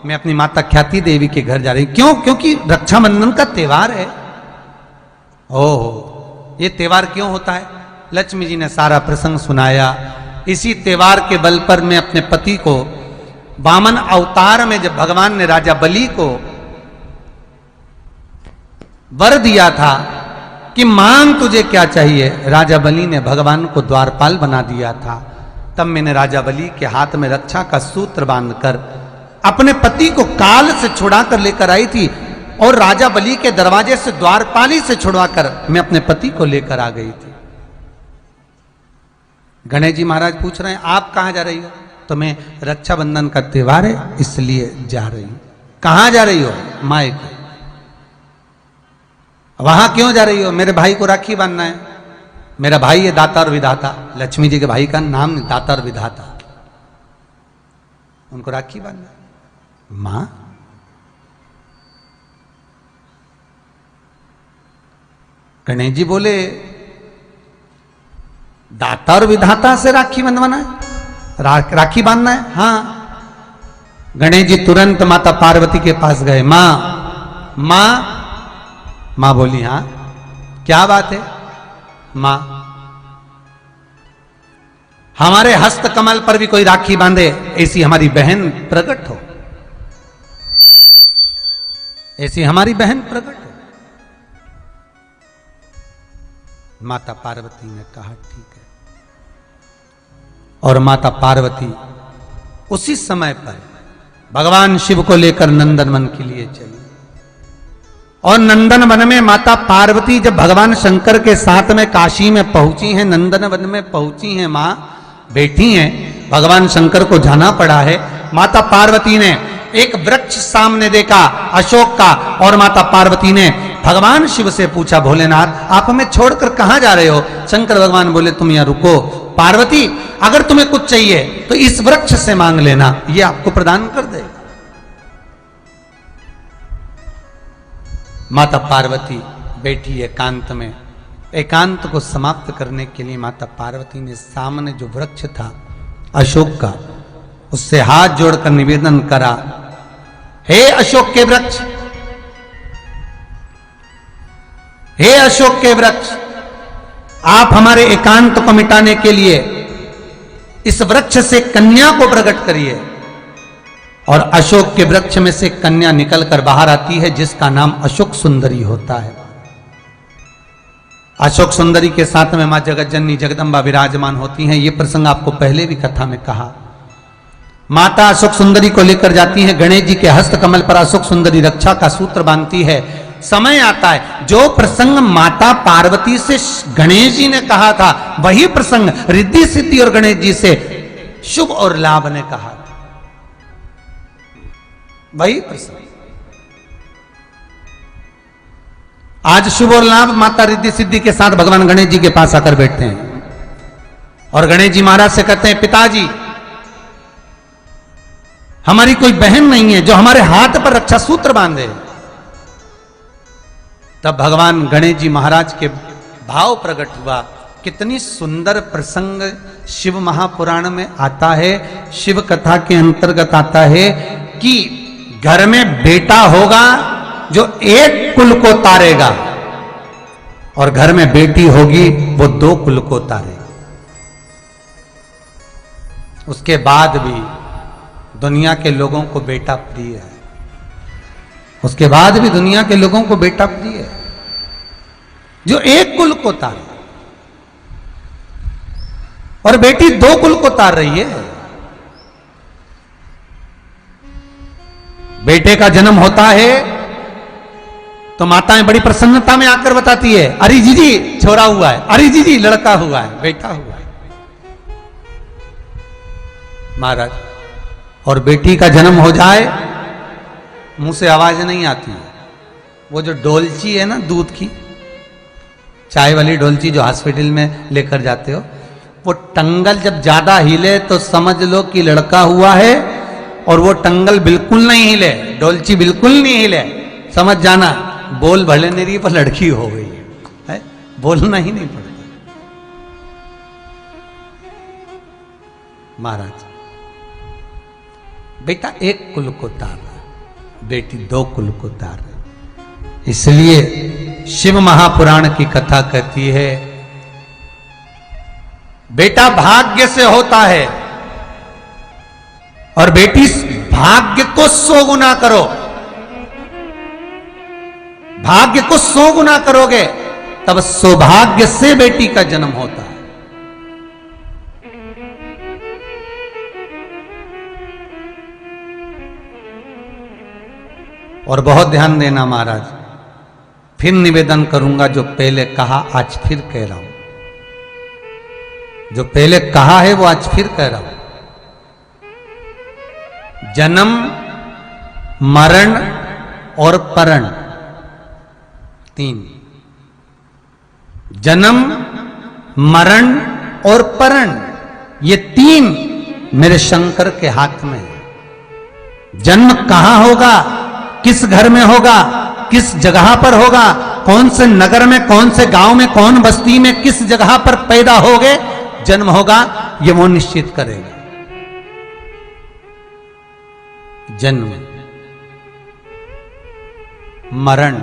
मैं अपनी माता ख्याति देवी के घर जा रही हूं। क्यों? क्योंकि रक्षाबंधन का त्योहार है। ओह, ये त्योहार क्यों होता है? लक्ष्मी जी ने सारा प्रसंग सुनाया। इसी त्योहार के बल पर मैं अपने पति को वामन अवतार में जब भगवान ने राजा बलि को वर दिया था कि मांग तुझे क्या चाहिए, राजा बलि ने भगवान को द्वारपाल बना दिया था, तब मैंने राजा बलि के हाथ में रक्षा का सूत्र बांधकर अपने पति को काल से छुड़ाकर लेकर आई थी और राजा बलि के दरवाजे से द्वारपाली से छुड़वाकर मैं अपने पति को लेकर आ गई थी। गणेश जी महाराज पूछ रहे हैं आप कहां जा रही हो? तो मैं रक्षाबंधन का त्योहार है इसलिए जा रही हूं। कहां जा रही हो? मायके। वहां क्यों जा रही हो? मेरे भाई को राखी बांधना है। मेरा भाई है दाता और विधाता, लक्ष्मी जी के भाई का नाम दाता और विधाता, उनको राखी बांधना है। मां गणेश जी बोले दाता और विधाता से राखी बंधवाना है, राखी बांधना है? हाँ। गणेश जी तुरंत माता पार्वती के पास गए। मां मां मां बोली हाँ क्या बात है? मां हमारे हस्त कमल पर भी कोई राखी बांधे, ऐसी हमारी बहन प्रकट हो, ऐसी हमारी बहन प्रकट हो। माता पार्वती ने कहा ठीक है, और माता पार्वती उसी समय पर भगवान शिव को लेकर नंदनवन के लिए चली। और नंदनवन में माता पार्वती जब भगवान शंकर के साथ में काशी में पहुंची हैं, नंदनवन में पहुंची हैं, मां बैठी हैं, भगवान शंकर को जाना पड़ा है। माता पार्वती ने एक वृक्ष सामने देखा अशोक का, और माता पार्वती ने भगवान शिव से पूछा भोलेनाथ आप हमें छोड़कर कहां जा रहे हो? शंकर भगवान बोले तुम यहां रुको, पार्वती अगर तुम्हें कुछ चाहिए तो इस वृक्ष से मांग लेना, ये आपको प्रदान कर देगा। माता पार्वती बैठी एकांत में, एकांत को समाप्त करने के लिए माता पार्वती ने सामने जो वृक्ष था अशोक का, उससे हाथ जोड़कर निवेदन करा, हे अशोक के वृक्ष, हे अशोक के वृक्ष, आप हमारे एकांत को मिटाने के लिए इस वृक्ष से कन्या को प्रकट करिए। और अशोक के वृक्ष में से कन्या निकलकर बाहर आती है जिसका नाम अशोक सुंदरी होता है। अशोक सुंदरी के साथ में मां जगतजननी जगदंबा विराजमान होती हैं। ये प्रसंग आपको पहले भी कथा में कहा। माता अशोक सुंदरी को लेकर जाती हैं, गणेश जी के हस्त कमल पर अशोक सुंदरी रक्षा का सूत्र बांधती है। समय आता है जो प्रसंग माता पार्वती से गणेश जी ने कहा था, वही प्रसंग रिद्धि सिद्धि और गणेश जी से शुभ और लाभ ने कहा था, वही प्रसंग। आज शुभ और लाभ माता रिद्धि सिद्धि के साथ भगवान गणेश जी के पास आकर बैठते हैं और गणेश जी महाराज से कहते हैं पिताजी हमारी कोई बहन नहीं है जो हमारे हाथ पर रक्षा सूत्र बांधे। तब भगवान गणेश जी महाराज के भाव प्रकट हुआ। कितनी सुंदर प्रसंग शिव महापुराण में आता है, शिव कथा के अंतर्गत आता है कि घर में बेटा होगा जो एक कुल को तारेगा और घर में बेटी होगी वो 2 कुल को तारेगी। उसके बाद भी दुनिया के लोगों को बेटा प्रिय है, उसके बाद भी दुनिया के लोगों को बेटा प्रिय है जो एक कुल को तारे, और बेटी 2 कुल को तार रही है। बेटे का जन्म होता है तो माताएं बड़ी प्रसन्नता में आकर बताती है, अरे जीजी छोरा हुआ है, अरे जीजी लड़का हुआ है, बेटा हुआ है महाराज। और बेटी का जन्म हो जाए मुंह से आवाज नहीं आती है। वो जो डोलची है ना दूध की, चाय वाली डोलची जो हॉस्पिटल में लेकर जाते हो, वो टंगल जब ज्यादा हिले तो समझ लो कि लड़का हुआ है, और वो टंगल बिल्कुल नहीं हिले, डोलची बिल्कुल नहीं हिले, समझ जाना बोल भले नहीं रही पर लड़की हो गई है, बोलना ही नहीं पड़ता। महाराज बेटा 1 कुल को तार रहा, बेटी 2 कुल को तार रही। इसलिए शिव महापुराण की कथा कहती है बेटा भाग्य से होता है, और बेटी भाग्य को 100 गुना करो, भाग्य को 100 गुना करोगे तब सौभाग्य से बेटी का जन्म होता है। और बहुत ध्यान देना महाराज, फिर निवेदन करूंगा, जो पहले कहा आज फिर कह रहा हूं, जो पहले कहा है वो आज फिर कह रहा हूं। जन्म, मरण और परण, 3। जन्म, मरण और परण, ये 3 मेरे शंकर के हाथ में है। जन्म कहां होगा, किस घर में होगा, किस जगह पर होगा, कौन से नगर में, कौन से गांव में, कौन बस्ती में, किस जगह पर पैदा होगे, जन्म होगा, ये वो निश्चित करेगा। जन्म, मरण,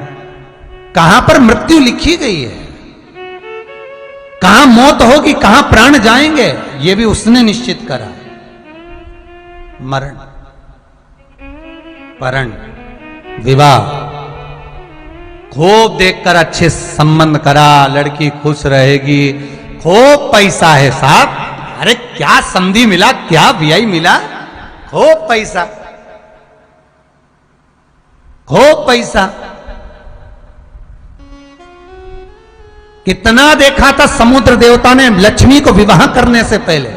कहां पर मृत्यु लिखी गई है, कहां मौत होगी, कहां प्राण जाएंगे, ये भी उसने निश्चित करा है। मरण, परण, विवाह, खूब देखकर अच्छे संबंध करा, लड़की खुश रहेगी, खूब पैसा है साहब, अरे क्या संधि मिला, क्या वीआई मिला, खूब पैसा, खूब पैसा। कितना देखा था समुद्र देवता ने लक्ष्मी को विवाह करने से पहले,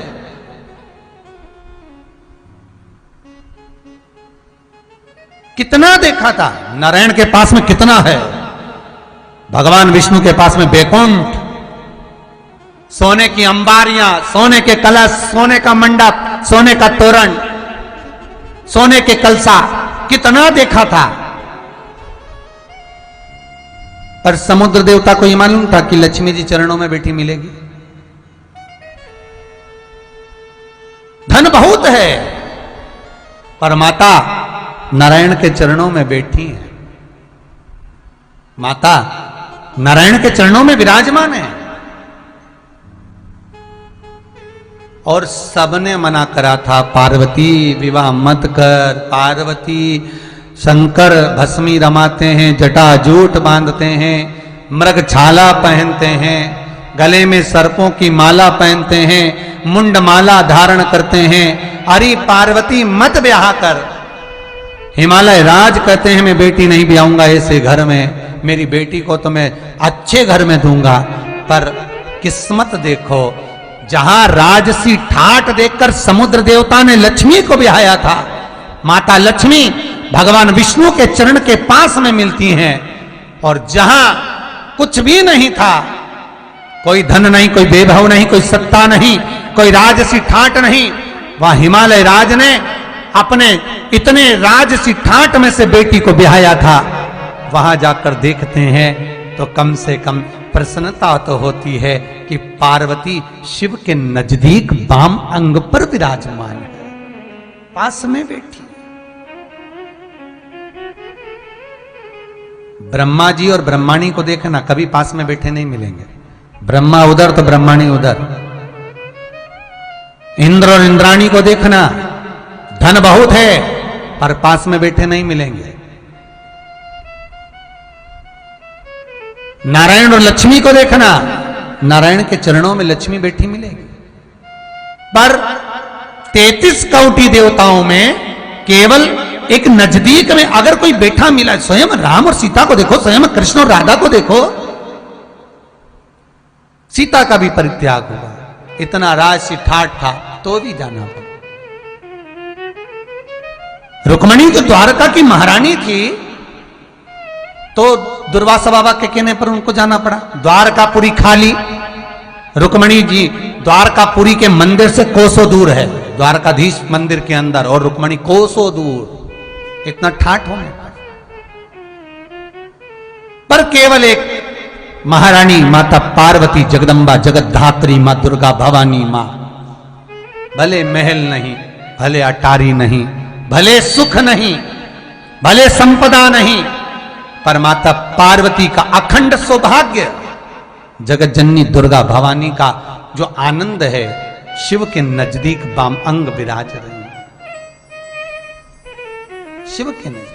कितना देखा था। नारायण के पास में कितना है, भगवान विष्णु के पास में बैकुंठ, सोने की अंबारियां, सोने के कलश, सोने का मंडप, सोने का तोरण, सोने के कलसा, कितना देखा था। पर समुद्र देवता को यह मालूम था कि लक्ष्मी जी चरणों में बैठी मिलेगी। धन बहुत है, पर माता नारायण के चरणों में बैठी है, माता नारायण के चरणों में विराजमान है। और सबने मना करा था, पार्वती विवाह मत कर, पार्वती शंकर भस्मी रमाते हैं, जटाजूट बांधते हैं, मृग छाला पहनते हैं, गले में सर्पों की माला पहनते हैं, मुंड माला धारण करते हैं, अरे पार्वती मत ब्याह कर। हिमालय राज कहते हैं मैं बेटी नहीं ब्याऊंगा ऐसे घर में, मेरी बेटी को तो मैं अच्छे घर में दूंगा। पर किस्मत देखो, जहां राजसी ठाट देखकर समुद्र देवता ने लक्ष्मी को ब्याया था, माता लक्ष्मी भगवान विष्णु के चरण के पास में मिलती हैं। और जहां कुछ भी नहीं था, कोई धन नहीं, कोई वैभव नहीं, कोई सत्ता नहीं, कोई राजसी ठाट नहीं, वहां हिमालय राज ने अपने इतने राजसी ठाट में से बेटी को ब्याया था। वहां जाकर देखते हैं तो कम से कम प्रसन्नता तो होती है कि पार्वती शिव के नजदीक वाम अंग पर विराजमान है, पास में बैठी। ब्रह्मा जी और ब्रह्माणी को देखना, कभी पास में बैठे नहीं मिलेंगे। ब्रह्मा उधर तो ब्रह्माणी उधर। इंद्र और इंद्राणी को देखना, धन बहुत है पर पास में बैठे नहीं मिलेंगे। नारायण और लक्ष्मी को देखना, नारायण के चरणों में लक्ष्मी बैठी मिलेगी। पर 33 कोटि देवताओं में केवल एक नजदीक में अगर कोई बैठा मिला, स्वयं राम और सीता को देखो, स्वयं कृष्ण और राधा को देखो, सीता का भी परित्याग हुआ, इतना राजसी ठाट था तो भी जाना पड़ा। रुक्मणी जो द्वारका की महारानी थी, तो दुर्वासा बाबा के कहने पर उनको जाना पड़ा। द्वारकापुरी खाली, रुक्मणी जी द्वारकापुरी के मंदिर से कोसों दूर है, द्वारकाधीश मंदिर के अंदर, और रुक्मणी कोसों दूर, इतना ठाठ होने पर केवल एक महारानी माता पार्वती, जगदम्बा, जगद्धात्री मां दुर्गा, भवानी मां, भले महल नहीं, भले अटारी नहीं, भले सुख नहीं, भले संपदा नहीं, पर माता पार्वती का अखंड सौभाग्य, जगत जननी दुर्गा भवानी का जो आनंद है शिव के नजदीक वाम अंग विराज रहे हैं, शिव के नजदीक।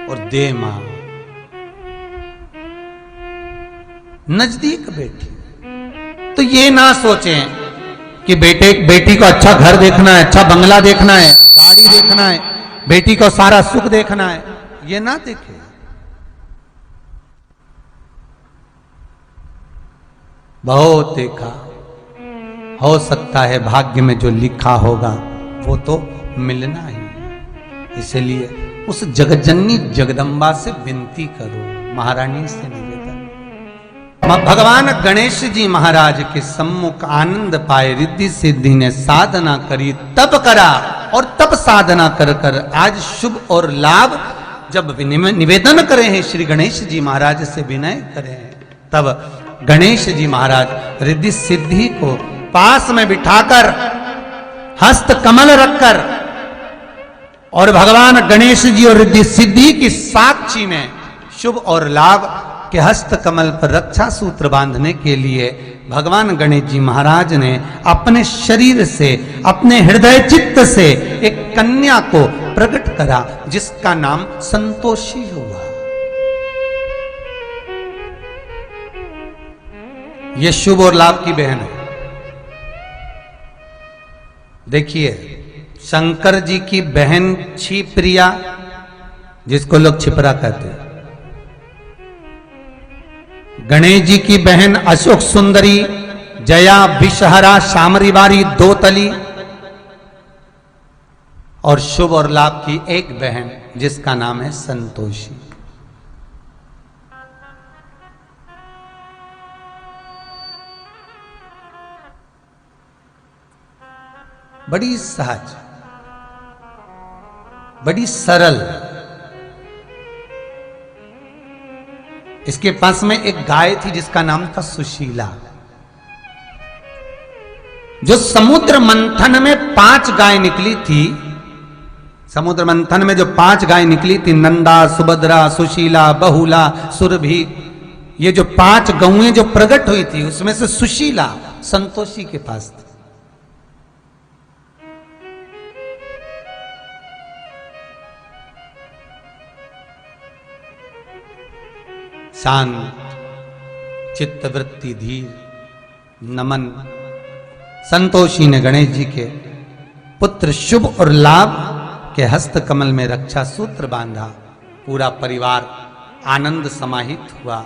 और दे मां नजदीक बैठी, तो ये ना सोचें कि बेटी को अच्छा घर देखना है, अच्छा बंगला देखना है, गाड़ी देखना है, बेटी को सारा सुख देखना है, ये ना देखे। बहुत देखा, हो सकता है भाग्य में जो लिखा होगा वो तो मिलना ही है। इसलिए उस जगजननी जगदम्बा से विनती करो, महारानी से निवेदन। भगवान गणेश जी महाराज के सम्मुख आनंद पाए, रिद्धि सिद्धि ने साधना करी, तप करा, और तप साधना कर कर आज शुभ और लाभ जब निवेदन करे हैं, श्री गणेश जी महाराज से विनय करे हैं, तब गणेश जी महाराज रिद्धि सिद्धि को पास में बिठाकर हस्त कमल रखकर और भगवान गणेश जी और रिद्धि सिद्धि की साक्षी में शुभ और लाभ के हस्त कमल पर रक्षा सूत्र बांधने के लिए भगवान गणेश जी महाराज ने अपने शरीर से, अपने हृदय चित्त से एक कन्या को प्रकट करा, जिसका नाम संतोषी हुआ। यह शुभ और लाभ की बहन है। देखिए, शंकर जी की बहन छिप्रिया, जिसको लोग छिपरा कहते हैं, गणेश जी की बहन अशोक सुंदरी, जया, विषहरा, शामरीवारी, दो तली, और शुभ और लाभ की एक बहन जिसका नाम है संतोषी। बड़ी सहज, बड़ी सरल। इसके पास में एक गाय थी जिसका नाम था सुशीला। जो समुद्र मंथन में 5 गाय निकली थी, समुद्र मंथन में जो 5 गाय निकली थी, नंदा, सुभद्रा, सुशीला, बहुला, सुरभि, ये जो 5 गौएं जो प्रकट हुई थी, उसमें से सुशीला संतोषी के पास थी। शांत चित्तवृत्ति, धीर, नमन। संतोषी ने गणेश जी के पुत्र शुभ और लाभ के हस्त कमल में रक्षा सूत्र बांधा। पूरा परिवार आनंद समाहित हुआ।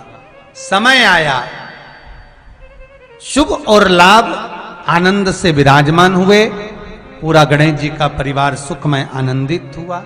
समय आया, शुभ और लाभ आनंद से विराजमान हुए। पूरा गणेश जी का परिवार सुखमय आनंदित हुआ।